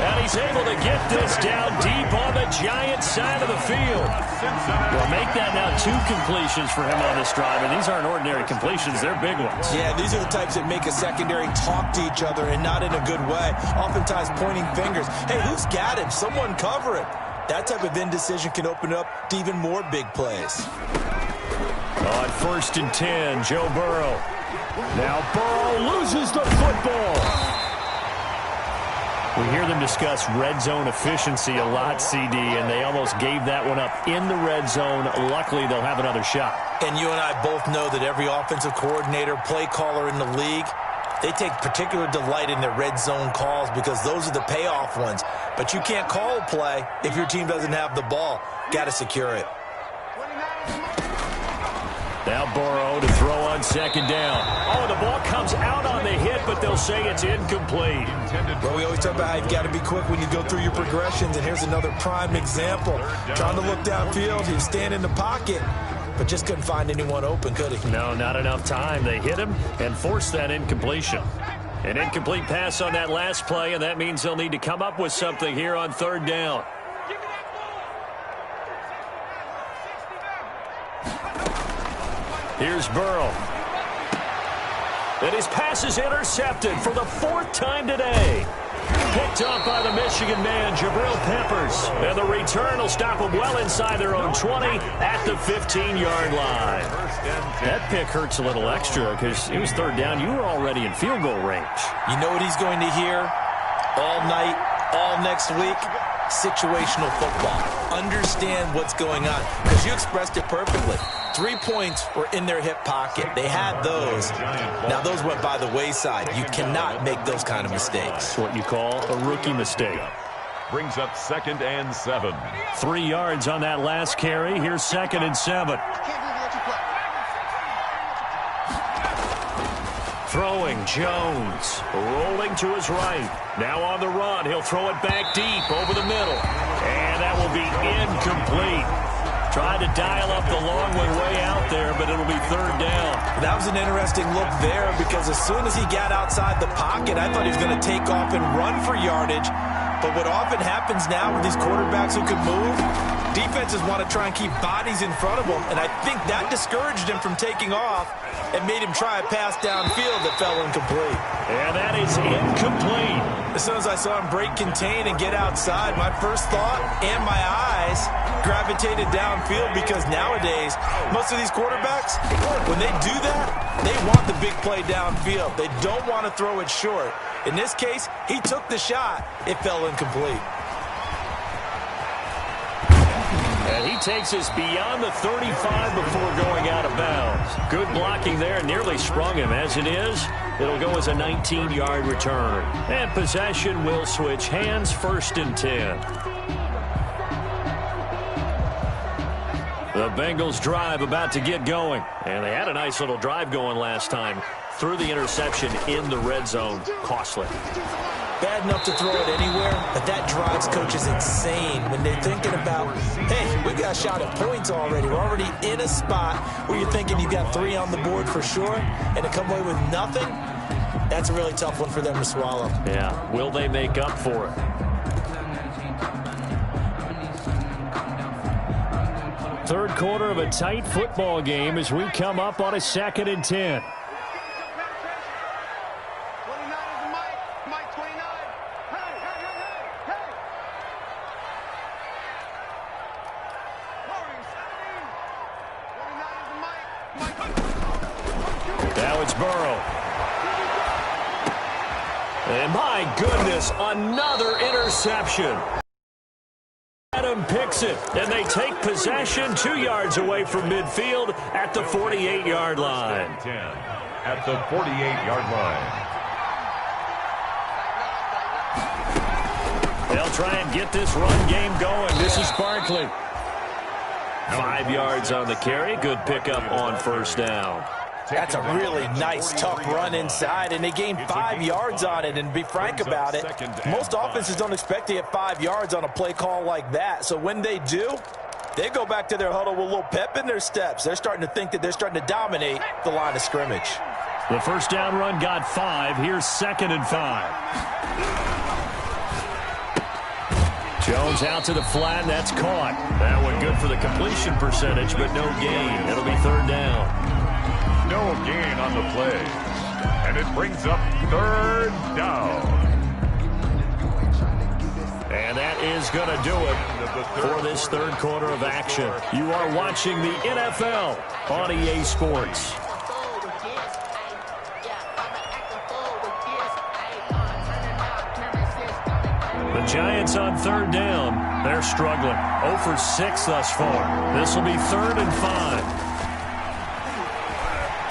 And he's able to get this down deep on the Giants side of the field. Well, make that now 2 completions for him on this drive. And these aren't ordinary completions. They're big ones. Yeah, these are the types that make a secondary talk to each other and not in a good way. Oftentimes pointing fingers. Hey, who's got him? Someone cover him. That type of indecision can open up to even more big plays. On 1st and 10, Joe Burrow. Now Burrow loses the football. We hear them discuss red zone efficiency a lot, CD, and they almost gave that one up in the red zone. Luckily, they'll have another shot. And you and I both know that every offensive coordinator, play caller in the league, they take particular delight in their red zone calls because those are the payoff ones. But you can't call a play if your team doesn't have the ball. Got to secure it. Now Burrow to throw on 2nd down. Oh, the ball comes out on the hit, but they'll say it's incomplete. Well, we always talk about how you've got to be quick when you go through your progressions, and here's another prime example. Trying to look downfield, he was standing in the pocket, but just couldn't find anyone open, could he? No, not enough time. They hit him and forced that incompletion. An incomplete pass on that last play, and that means they'll need to come up with something here on 3rd down. Here's Burrow. And his pass is intercepted for the 4th time today. Picked up by the Michigan man, Jabril Peppers. And the return will stop them well inside their own 20 at the 15-yard line. That pick hurts a little extra because it was 3rd down. You were already in field goal range. You know what he's going to hear all night, all next week? Situational football. Understand what's going on because you expressed it perfectly. 3 points were in their hip pocket. They had those. Now, those went by the wayside. You cannot make those kind of mistakes. It's what you call a rookie mistake. Brings up 2nd and 7. 3 yards on that last carry. Here's 2nd and 7. Throwing, Jones. Rolling to his right. Now on the run. He'll throw it back deep over the middle. And that will be incomplete. Tried to dial up the long way out there, but it'll be 3rd down. That was an interesting look there because as soon as he got outside the pocket, I thought he was going to take off and run for yardage. But what often happens now with these quarterbacks who can move, defenses want to try and keep bodies in front of them, and I think that discouraged him from taking off and made him try a pass downfield that fell incomplete. And that is incomplete. As soon as I saw him break contain and get outside, my first thought and my eyes gravitated downfield because nowadays, most of these quarterbacks, when they do that, they want the big play downfield. They don't want to throw it short. In this case, he took the shot. It fell incomplete. And he takes us beyond the 35 before going out of bounds. Good blocking there, nearly sprung him. As it is, it'll go as a 19-yard return. And possession will switch hands, 1st and 10. The Bengals drive about to get going. And they had a nice little drive going last time. Threw the interception in the red zone. Costly. Bad enough to throw it anywhere, but that drives coaches insane when they're thinking about, hey, we got a shot at points already. We're already in a spot where you're thinking you got 3 on the board for sure, and to come away with nothing, that's a really tough one for them to swallow. Yeah, will they make up for it? Third quarter of a tight football game as we come up on a 2nd and 10. Now it's Burrow. And my goodness, another interception. Adam picks it, and they take possession 2 yards away from midfield at the 48-yard line. At the 48-yard line. They'll try and get this run game going. This is Barkley. 5 yards on the carry. Good pickup on 1st down. That's a really nice, tough run inside, and they gained 5 yards on it. And to be frank about it, most offenses don't expect to get 5 yards on a play call like that. So when they do, They go back to their huddle with a little pep in their steps. They're starting to think that they're starting to dominate the line of scrimmage. The first down run got 5. Here's 2nd and 5. Jones out to the flat, and that's caught. That one good for the completion percentage, but no gain. It'll be 3rd down. No gain on the play. And it brings up 3rd down. And that is going to do it for this 3rd quarter of action. You are watching the NFL on EA Sports. The Giants on 3rd down. They're struggling. 0 for 6 thus far. This will be 3rd and 5.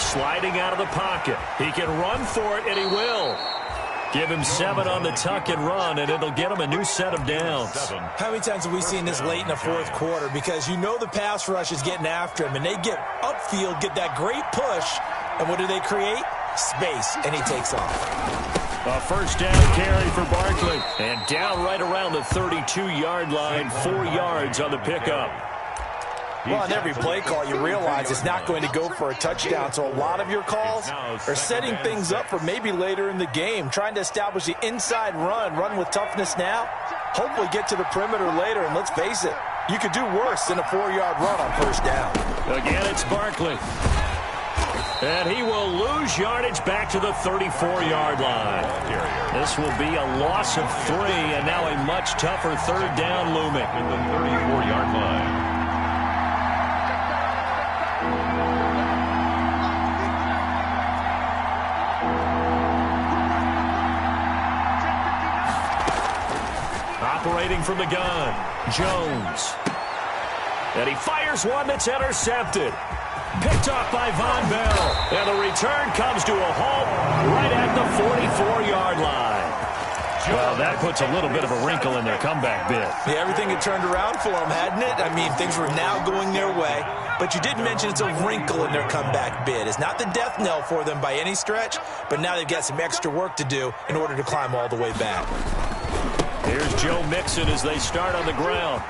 Sliding out of the pocket. He can run for it, and he will. Give him 7 on the tuck and run, and it'll get him a new set of downs. How many times have we seen this late in the 4th quarter? Because you know the pass rush is getting after him, and they get upfield, get that great push, and what do they create? Space, and he takes off. A first down carry for Barkley, and down right around the 32-yard line, 4 yards on the pickup. Well, on every play call, you realize it's not going to go for a touchdown, so a lot of your calls are setting things up for maybe later in the game, trying to establish the inside run with toughness now, hopefully get to the perimeter later, and let's face it, you could do worse than a 4-yard run on first down. Again, it's Barkley. And he will lose yardage back to the 34-yard line. This will be a loss of 3, and now a much tougher 3rd down looming. At the 34-yard line. Operating from the gun, Jones. And he fires one that's intercepted. Picked off by Von Bell. And the return comes to a halt right at the 44-yard line. Well, that puts a little bit of a wrinkle in their comeback bid. Yeah, everything had turned around for them, hadn't it? I mean, things were now going their way. But you did mention it's a wrinkle in their comeback bid. It's not the death knell for them by any stretch, but now they've got some extra work to do in order to climb all the way back. Here's Joe Mixon as they start on the ground.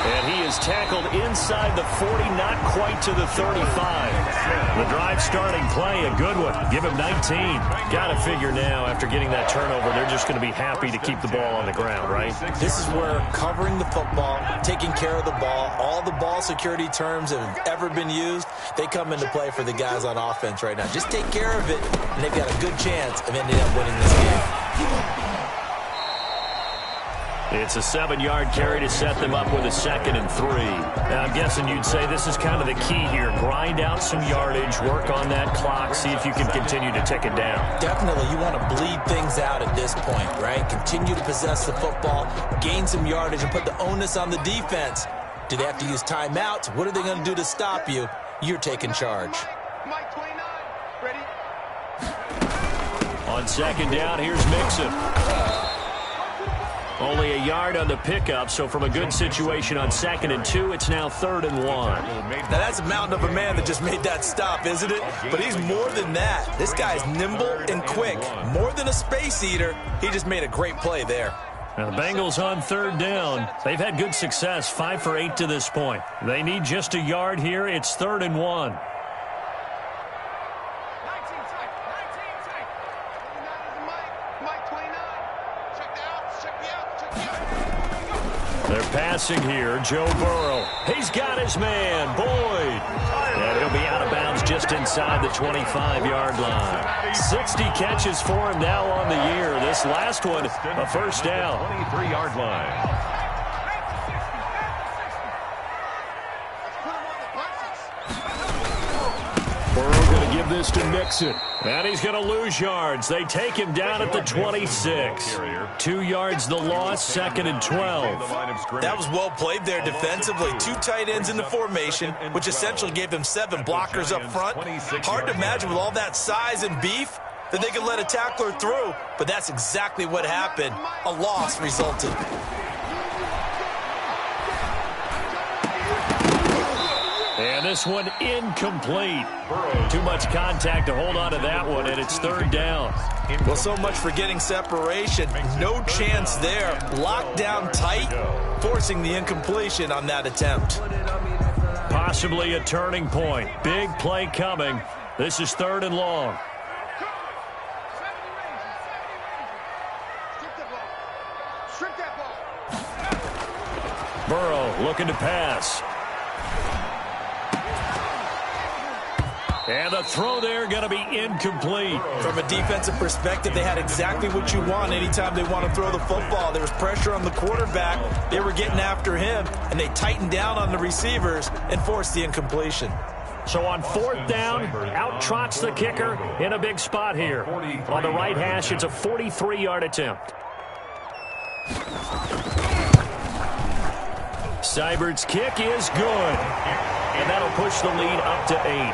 And he is tackled inside the 40, not quite to the 35. The drive starting play, a good one. Give him 19. Got to figure now, after getting that turnover, they're just going to be happy to keep the ball on the ground, right? This is where covering the football, taking care of the ball, all the ball security terms that have ever been used, they come into play for the guys on offense right now. Just take care of it, and they've got a good chance of ending up winning this game. It's a 7-yard carry to set them up with a 2nd and 3. Now, I'm guessing you'd say this is kind of the key here. Grind out some yardage, work on that clock, see if you can continue to tick it down. Definitely. You want to bleed things out at this point, right? Continue to possess the football, gain some yardage, and put the onus on the defense. Do they have to use timeouts? What are they going to do to stop you? You're taking charge. Mike 29, ready? On 2nd down, here's Mixon. Only a yard on the pickup, so from a good situation on 2nd and 2, it's now 3rd and 1. Now, that's a mountain of a man that just made that stop, isn't it? But he's more than that. This guy's nimble and quick. More than a space eater, he just made a great play there. Now, the Bengals on 3rd down. They've had good success, 5 for 8 to this point. They need just a yard here. It's 3rd and 1. They're passing here. Joe Burrow. He's got his man, Boyd. And he'll be out of bounds just inside the 25-yard line. 60 catches for him now on the year. This last one, a first down. 23-yard line. Burrow going to give this to Mixon. And he's going to lose yards. They take him down at the 26. 2 yards the loss, 2nd and 12. That was well played there defensively. 2 tight ends in the formation, which essentially gave them 7 blockers up front. Hard to imagine with all that size and beef that they could let a tackler through, but that's exactly what happened. A loss resulted. And And this one incomplete. Too much contact to hold on to that one, and it's third down. Well, so much for getting separation. No chance there. Locked down tight, forcing the incompletion on that attempt. Possibly a turning point. Big play coming. This is third and long. Burrow looking to pass. And the throw there going to be incomplete. From a defensive perspective, they had exactly what you want anytime they want to throw the football. There was pressure on the quarterback. They were getting after him, and they tightened down on the receivers and forced the incompletion. So on fourth down, out trots the kicker in a big spot here. On the right hash, it's a 43-yard attempt. Seibert's kick is good. And that'll push the lead up to 8.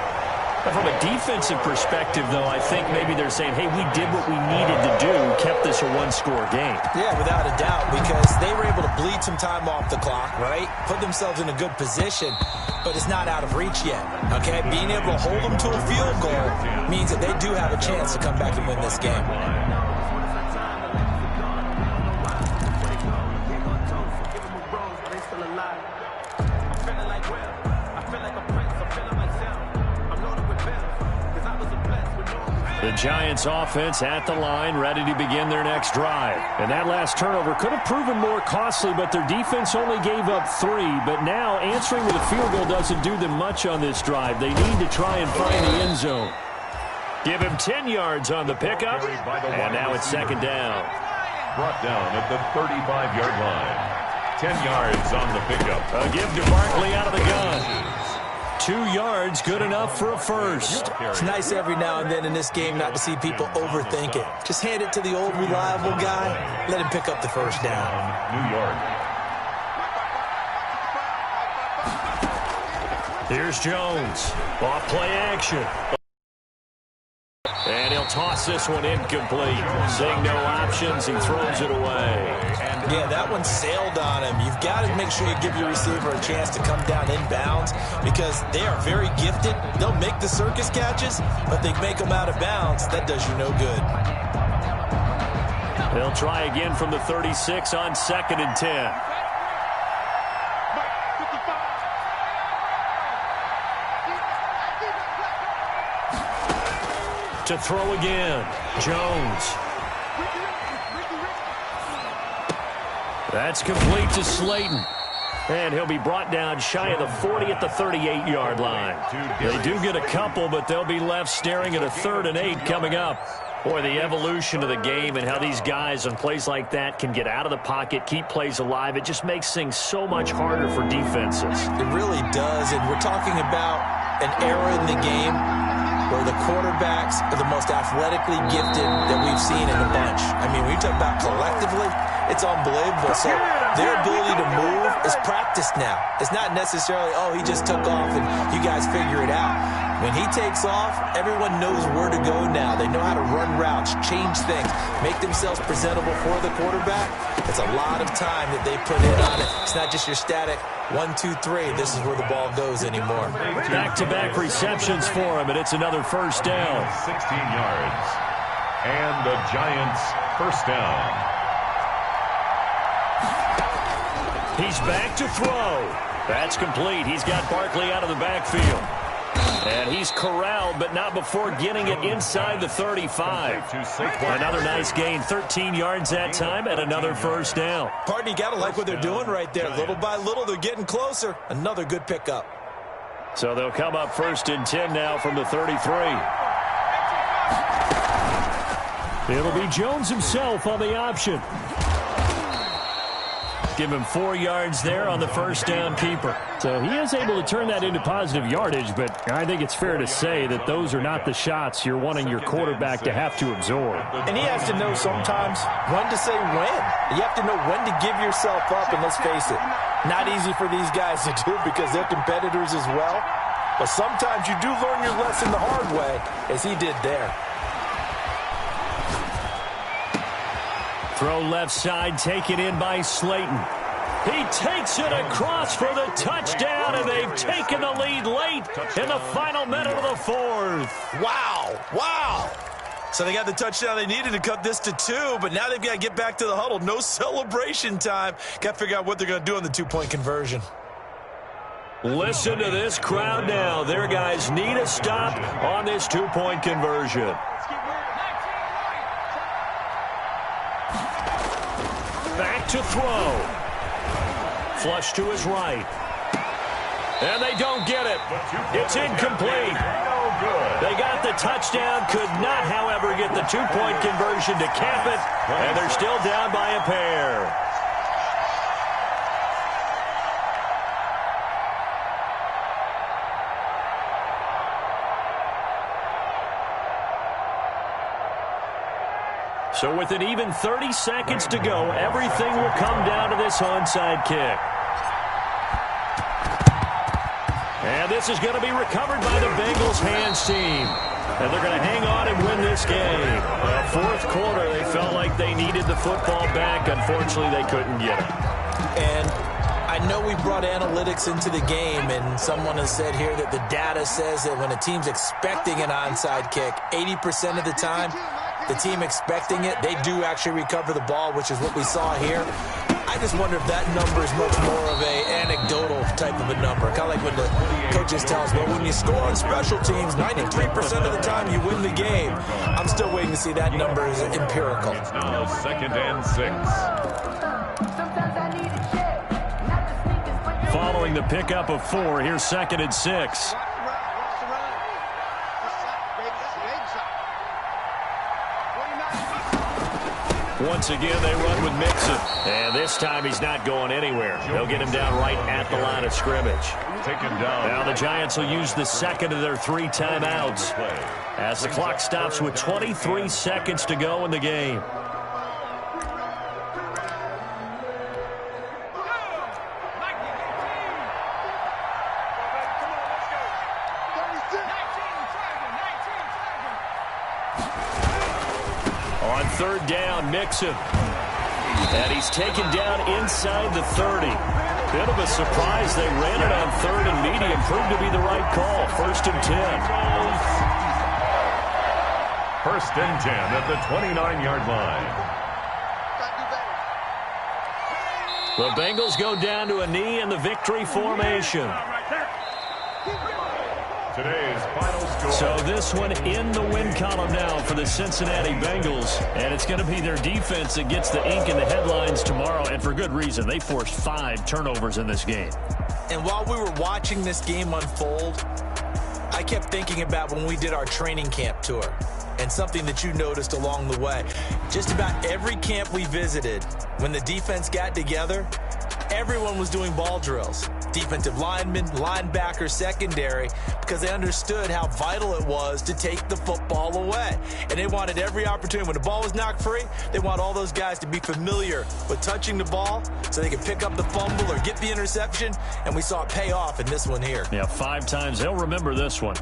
From a defensive perspective, though, I think maybe they're saying, hey, we did what we needed to do, kept this a one-score game. Yeah, without a doubt, because they were able to bleed some time off the clock, right? Put themselves in a good position, but it's not out of reach yet, okay? Being able to hold them to a field goal means that they do have a chance to come back and win this game. The Giants offense at the line, ready to begin their next drive. And that last turnover could have proven more costly, but their defense only gave up 3. But now answering with a field goal doesn't do them much on this drive. They need to try and find the end zone. Give him 10 yards on the pickup, and now it's second down. Brought down at the 35-yard line. 10 yards on the pickup. A give to Barkley out of the gun. 2 yards, good enough for a first. It's nice every now and then in this game not to see people overthink it. Just hand it to the old reliable guy. Let him pick up the first down. New York. Here's Jones. Off play action. And he'll toss this one incomplete. Seeing no options, he throws it away. Yeah, that one sailed on him. You've got to make sure you give your receiver a chance to come down inbounds because they are very gifted. They'll make the circus catches, but they make them out of bounds. That does you no good. They'll try again from the 36 on 2nd and 10. To throw again, Jones. That's complete to Slayton. And he'll be brought down shy of the 40 at the 38-yard line. They do get a couple, but they'll be left staring at a 3rd and 8 coming up. Boy, the evolution of the game and how these guys on plays like that can get out of the pocket, keep plays alive, it just makes things so much harder for defenses. It really does, and we're talking about an era in the game where the quarterbacks are the most athletically gifted that we've seen in a bunch. I mean, when you talk about collectively, it's unbelievable. So their ability to move is practiced now. It's not necessarily, oh, he just took off and you guys figure it out. When he takes off, everyone knows where to go now. They know how to run routes, change things, make themselves presentable for the quarterback. It's a lot of time that they put in on it. It's not just your static 1, 2, 3. This is where the ball goes anymore. Back-to-back receptions for him, and it's another first down. 16 yards. And the Giants first down. He's back to throw. That's complete. He's got Barkley out of the backfield. And he's corralled, but not before getting it inside the 35. Another nice gain, 13 yards that time, and another first down. Pardon, you got to like what they're doing right there. Little by little, they're getting closer. Another good pickup. So they'll come up 1st and 10 now from the 33. It'll be Jones himself on the option. Give him 4 yards there on the first down keeper. So he is able to turn that into positive yardage, but I think it's fair to say that those are not the shots you're wanting your quarterback to have to absorb. And he has to know sometimes when to say when. You have to know when to give yourself up, and let's face it, not easy for these guys to do because they're competitors as well. But sometimes you do learn your lesson the hard way, as he did there. Throw left side, taken in by Slayton. He takes it across for the touchdown, and they've taken the lead late in the final minute of the fourth. Wow. Wow. So they got the touchdown they needed to cut this to 2, but now they've got to get back to the huddle. No celebration time. Got to figure out what they're going to do on the 2-point conversion. Listen to this crowd now. Their guys need a stop on this 2-point conversion. Back to throw. Flush to his right. And they don't get it. It's incomplete. They got the touchdown, could not, however, get the 2-point conversion to cap it, and they're still down by a pair. So with an even 30 seconds to go, everything will come down to this onside kick. And this is going to be recovered by the Bengals hands team. And they're going to hang on and win this game. Fourth quarter, they felt like they needed the football back. Unfortunately, they couldn't get it. And I know we brought analytics into the game, and someone has said here that the data says that when a team's expecting an onside kick, 80% of the time, the team expecting it, they do actually recover the ball, which is what we saw here. I just wonder if that number is much more of a anecdotal type of a number. Kind of like when the coaches tell us, well, when you score on special teams, 93% of the time you win the game. I'm still waiting to see that number is empirical. It's now 2nd and 6. Following the pickup of 4, here's 2nd and 6. Once again, they run with Mixon. And this time he's not going anywhere. They'll get him down right at the line of scrimmage. Taken down. Now the Giants will use the second of their 3 timeouts as the clock stops with 23 seconds to go in the game. On 3rd down, Mixon. And he's taken down inside the 30. Bit of a surprise. They ran it on 3rd and medium. Proved to be the right call. 1st and 10. 1st and 10 at the 29-yard line. The Bengals go down to a knee in the victory formation. Today's final score. So this one in the win column now for the Cincinnati Bengals. And it's going to be their defense that gets the ink in the headlines tomorrow. And for good reason. They forced 5 turnovers in this game. And while we were watching this game unfold, I kept thinking about when we did our training camp tour. And something that you noticed along the way. Just about every camp we visited, when the defense got together, everyone was doing ball drills. Defensive linemen, linebackers, secondary, because they understood how vital it was to take the football away. And they wanted every opportunity. When the ball was knocked free, they want all those guys to be familiar with touching the ball so they could pick up the fumble or get the interception. And we saw it pay off in this one here. Yeah, 5 times. They'll remember this one.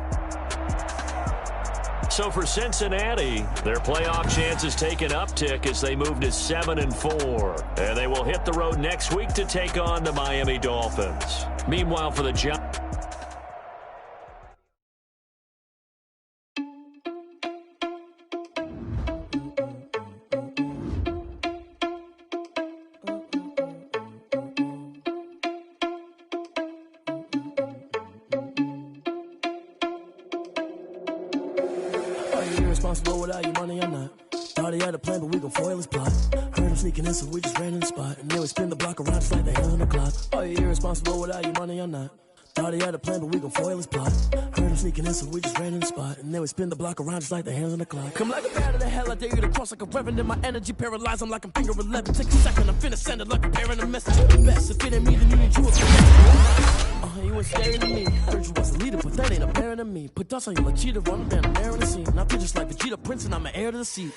So for Cincinnati, their playoff chances take an uptick as they move to 7-4. And they will hit the road next week to take on the Miami Dolphins. Meanwhile, for the Giants. Irresponsible without your money or not. Thought he had a plan, but we gon' foil his plot. Heard him sneaking in, so we just ran in the spot. And then we spin the block around just like the hands on the clock. Are you irresponsible without your money or not? Thought he had a plan, but we gon' foil his plot. Heard him sneaking in, so we just ran in the spot. And then we spin the block around just like the hands on the clock. Come like a bat of the hell, I dare you to cross like a reverend. And my energy paralyzed, I'm like I'm finger 11. Take a second, I'm finna send it like a parent a message. The best, if it ain't me, then you need you a you ain't scared of me. Heard you was a leader, but that ain't apparent to me. Put dust on you like cheetah, run down the air in the scene. Now just like Vegeta Prince, and I'm an heir to the seat.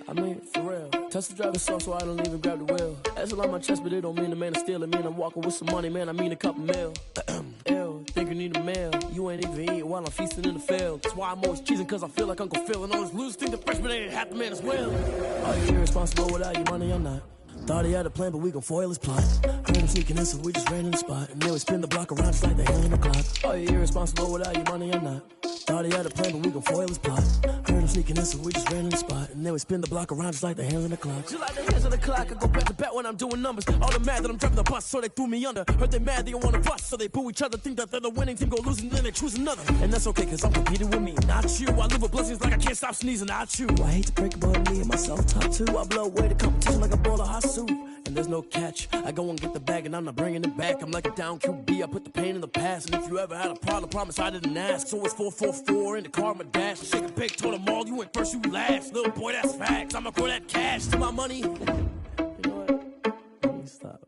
I mean, for real. Tesla driver soft, so I don't even grab the wheel. That's on my chest, but it don't mean the man is stealing. Mean I'm walking with some money, man. I mean a couple mil. Ew, think you need a meal. You ain't even eat while I'm feasting in the field. That's why I'm always cheesing, cause I feel like Uncle Phil. And all this losers think the freshman ain't half the man as well. Are you irresponsible without your money or not? Thought he had a plan, but we gon' foil his plot. Heard him sneaking in, so we just ran in the spot. And then we spin the block around just like the hell in the clock. Are you irresponsible without your money or not? Thought he had a plan, but we gon' foil his plot. Heard him sneaking in, so we just ran in the spot. And then we spin the block around just like the hands on the clock. Just like the hands on the clock, I go back to back when I'm doing numbers. All the mad that I'm driving the bus, so they threw me under. Heard they mad, they don't wanna bust, so they boo each other. Think that they're the winning team, go losing, then they choose another. And that's okay, cause I'm competing with me, not you. I live with blessings like I can't stop sneezing, not you. I hate to break it, but me and myself top two. I blow away the competition like a bowl of hot soup. And there's no catch. I go and get the bag and I'm not bringing it back. I'm like a down QB, I put the pain in the past. And if you ever had a problem, promise I didn't ask. So it's 4-4-4 in the car, my dash. Shake a big, told them all, you went first, you last. Little boy, that's facts. I'ma throw that cash to my money. You know what? Let me stop.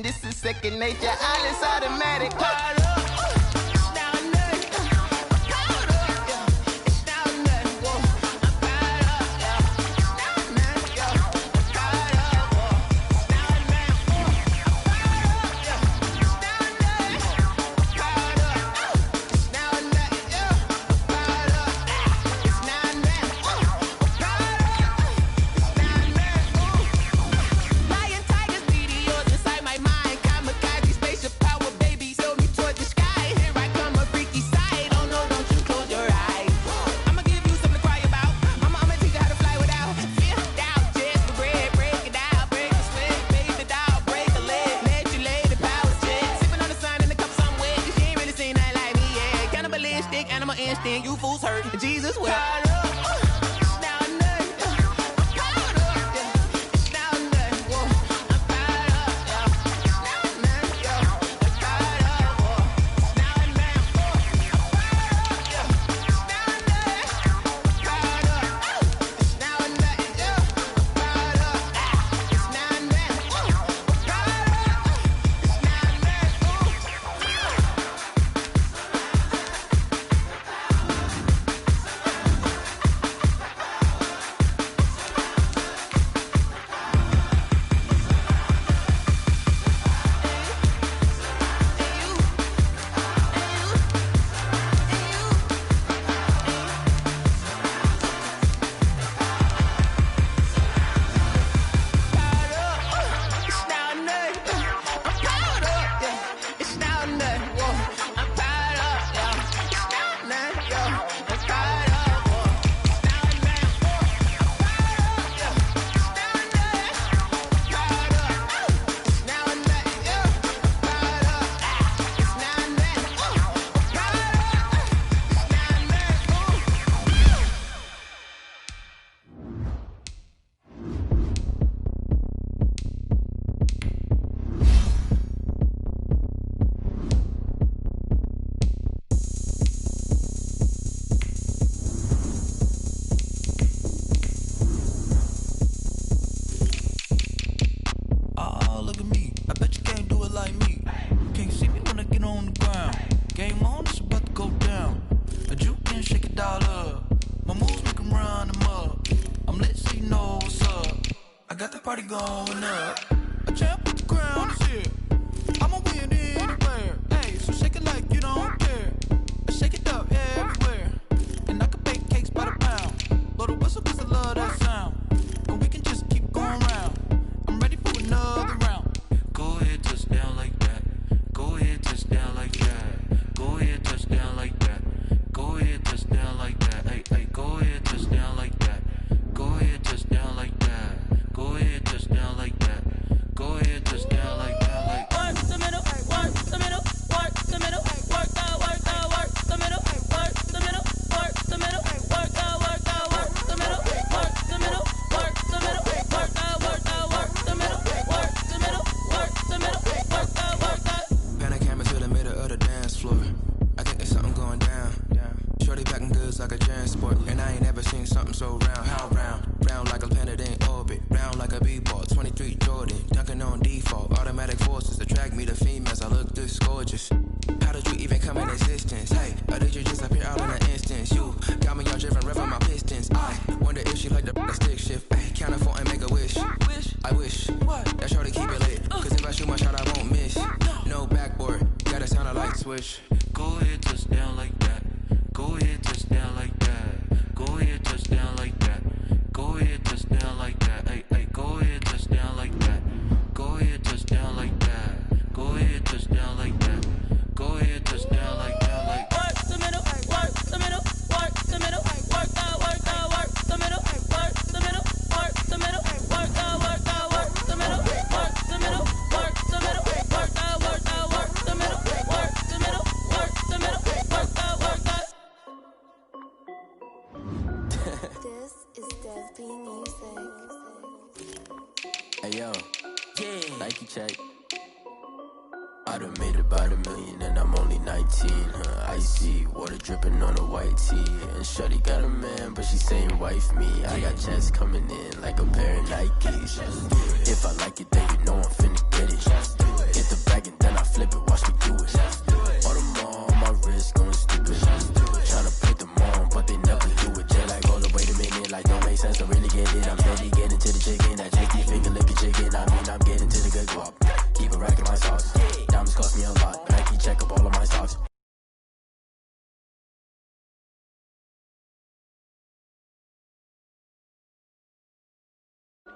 This is second nature, all is automatic. You fools hurt. Jesus will. Party going up. A champ with the crown is here. I'ma win anywhere. Hey, so shake it like you don't care. Shake it up everywhere. And I can bake cakes by the pound. Blow the whistle cause I love that sound. And we can just keep going round. I'm ready for another round. Go ahead, touch down like that. Go ahead, touch down like that. Go ahead, touch down like that. Go ahead, touch down like that. Hey, hey, go ahead, touch down like that. Go ahead, touch down like that. Go ahead, touch down like that. Go ahead, touch down like that. Like work the middle, work the middle, work the middle, work the just like a transport. And I ain't never seen something so round. How round? Round like a planet in orbit. Round like a b-ball. 23 Jordan. Dunking on default. Automatic forces attract me to females. I look this gorgeous. How did you even come in existence? Hey, or did you just appear out in an instance? You got me all driven, revving my pistons. I wonder if she like the stick shift. Ay, count a 4 and make a wish. I wish that shorty keep it lit. Cause if I shoot my shot, I won't miss. No backboard, gotta sound a light switch. Go ahead, touch down like that. Go ahead, touch down like that. Go ahead, touch down like that. Go ahead, touch down like that. Ay, ay, go ahead, touch down like that. Go ahead, touch down like that. Go ahead, touch down like that. Go ahead, touch down like that. Like work the middle, work the middle, work the middle, work out, work the middle, work the middle, work the middle, work out, work the middle, work the middle, work the middle, work out, work the middle, work the middle, work the middle, work out, work out. This is Dev B Music. Hey yo, yeah, Nike check. I done made about $1 million and I'm only 19. Icy water dripping on a white tee. And shorty got a man, but she saying wife me. I got checks coming in like a pair of Nikes. If I like it, then you know I'm finna get it. Get the bag and then I flip it, watch me do it. All on my wrist going stupid. Tryna put them on, but they never do it. They're like, hold up, wait a minute, like don't make sense, don't really get it. I'm steady getting to the chicken, that jakey finger licking chicken. I mean, I'm getting to the good guap. Keep a rack in my sauce. Diamonds cost me a lot. Nike check up all of my stocks.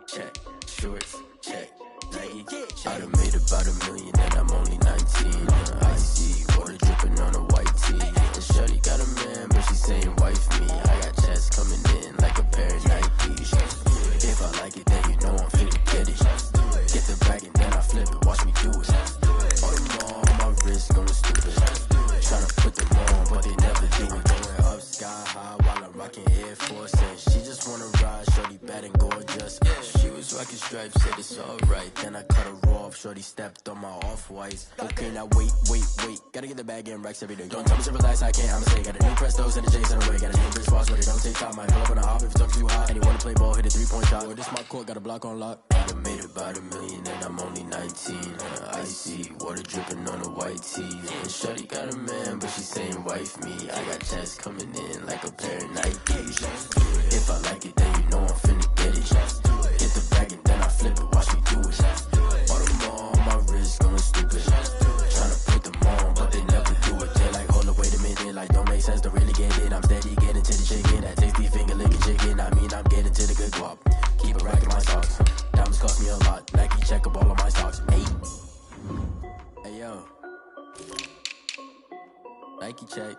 Check, shorts, check, Nike. I done made about $1 million and I'm only 19. Icy water dripping on a white tee. And shorty got a man, but she saying wife me. I got checks coming in like a pair of Nikes. If I like it, then you know I'm finna get it. Get the bag and then I flip it, watch me do it. All on my wrist going stupid. Tryna put them on, but they never do it. Going up sky high while I'm rocking Air Force. And she just wanna ride, shorty bad and gorgeous. She was rocking stripes, said it's alright. Then I cut her off, shorty stepped on my off-whites. Okay, now wait. Gotta get the bag and racks every day. Don't tell me to relax, I can't, I'm a stay. Got a new Prestos and a Jason away. Got a new bitch boss, but it don't take time. I pull up on a hop if it's up too hot. And you wanna play ball, hit a 3-point shot. Or this my court, got a block on lock. I done made about $1 million and I'm only 19. Icy water dripping on a white tee. And shorty got a man, but she saying wife me. I got checks coming in like a pair of Nikes. If I like it, then you know I'm finna get it. Get the bag and then I flip it, watch me do it. All on my wrist going stupid. Tryna put them on, but they never do it. They're like, hold up, wait a minute, like don't make sense, don't really get it. I'm steady getting to the chicken, that tasty finger licking chicken. I mean, I'm getting to the good guap. Keep a rack in my socks. Diamonds cost me a lot. Nike check up all of my stocks. Hey yo, Nike check.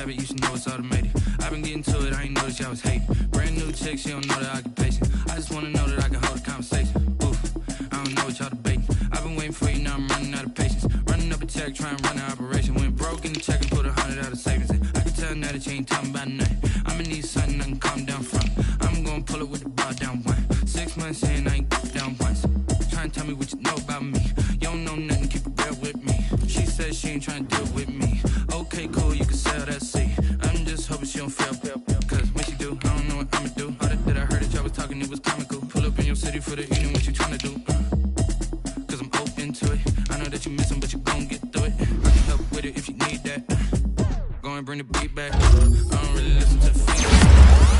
You should know it's automated. I've been getting to it, I ain't noticed y'all was hating. Brand new chick, she don't know the occupation. I just wanna know that I can hold a conversation. Oof, I don't know what y'all debating. I've been waiting for you, now I'm running out of patience. Running up a check, trying to run an operation. Went broke in the check and put 100 out of savings in. I can tell now that you ain't talking about nothing. I'ma need something I can calm down from. I'm gonna pull it with the bar down one. 6 months in, I ain't down once. Trying to tell me what you know about me. You don't know nothing, keep it real with me. She said she ain't trying to deal with me. Okay, cool, you can sell that seat. I'm just hoping she don't fail. Cause when she do, I don't know what I'ma do. All that I heard that y'all was talking, it was comical. Pull up in your city for the evening, what you tryna do? Cause I'm open to it. I know that you miss him, but you gon' get through it. I can help with it if you need that. Go and bring the beat back. I don't really listen to the feedback.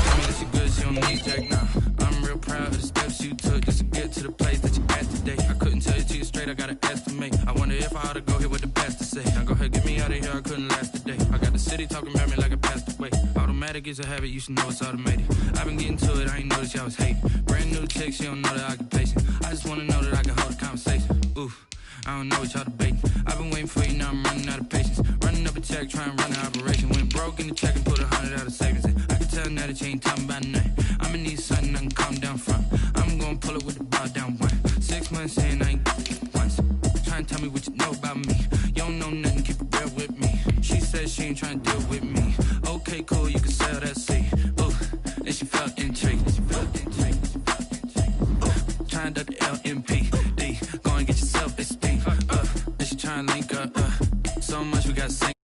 Tell me that she good, she don't need Jack now. I'm real proud of the steps you took just to get to the place that you at today. I couldn't tell it to you straight, I gotta estimate. I wonder if I ought to go here with the best to say. Now go ahead, get me out of here, I couldn't last today. I got the city talking about me like I passed away. Automatic is a habit, you should know it's automated. I've been getting to it, I ain't noticed y'all was hating. Brand new chick, she don't know the occupation. I just wanna know that I can hold a conversation. Oof, I don't know what y'all debating. I've been waiting for you, now I'm running out of patience. Running up a check, trying to run an operation. Went broke in the check and put 100 out of savings in. I can tell now that you ain't talking about nothing. I'ma need something I can calm I'm down front. I'm gonna pull it with the bar down one. 6 months in, I ain't once. Try and tell me what you know about me. You don't know nothing, keep it real with me. She said she ain't trying to deal with me. Okay, cool, you can sell that seat. Ooh, and she felt intrigued. Trying to the LMPD. Go and get yourself esteem. And she trying to link up. So much we got to sing.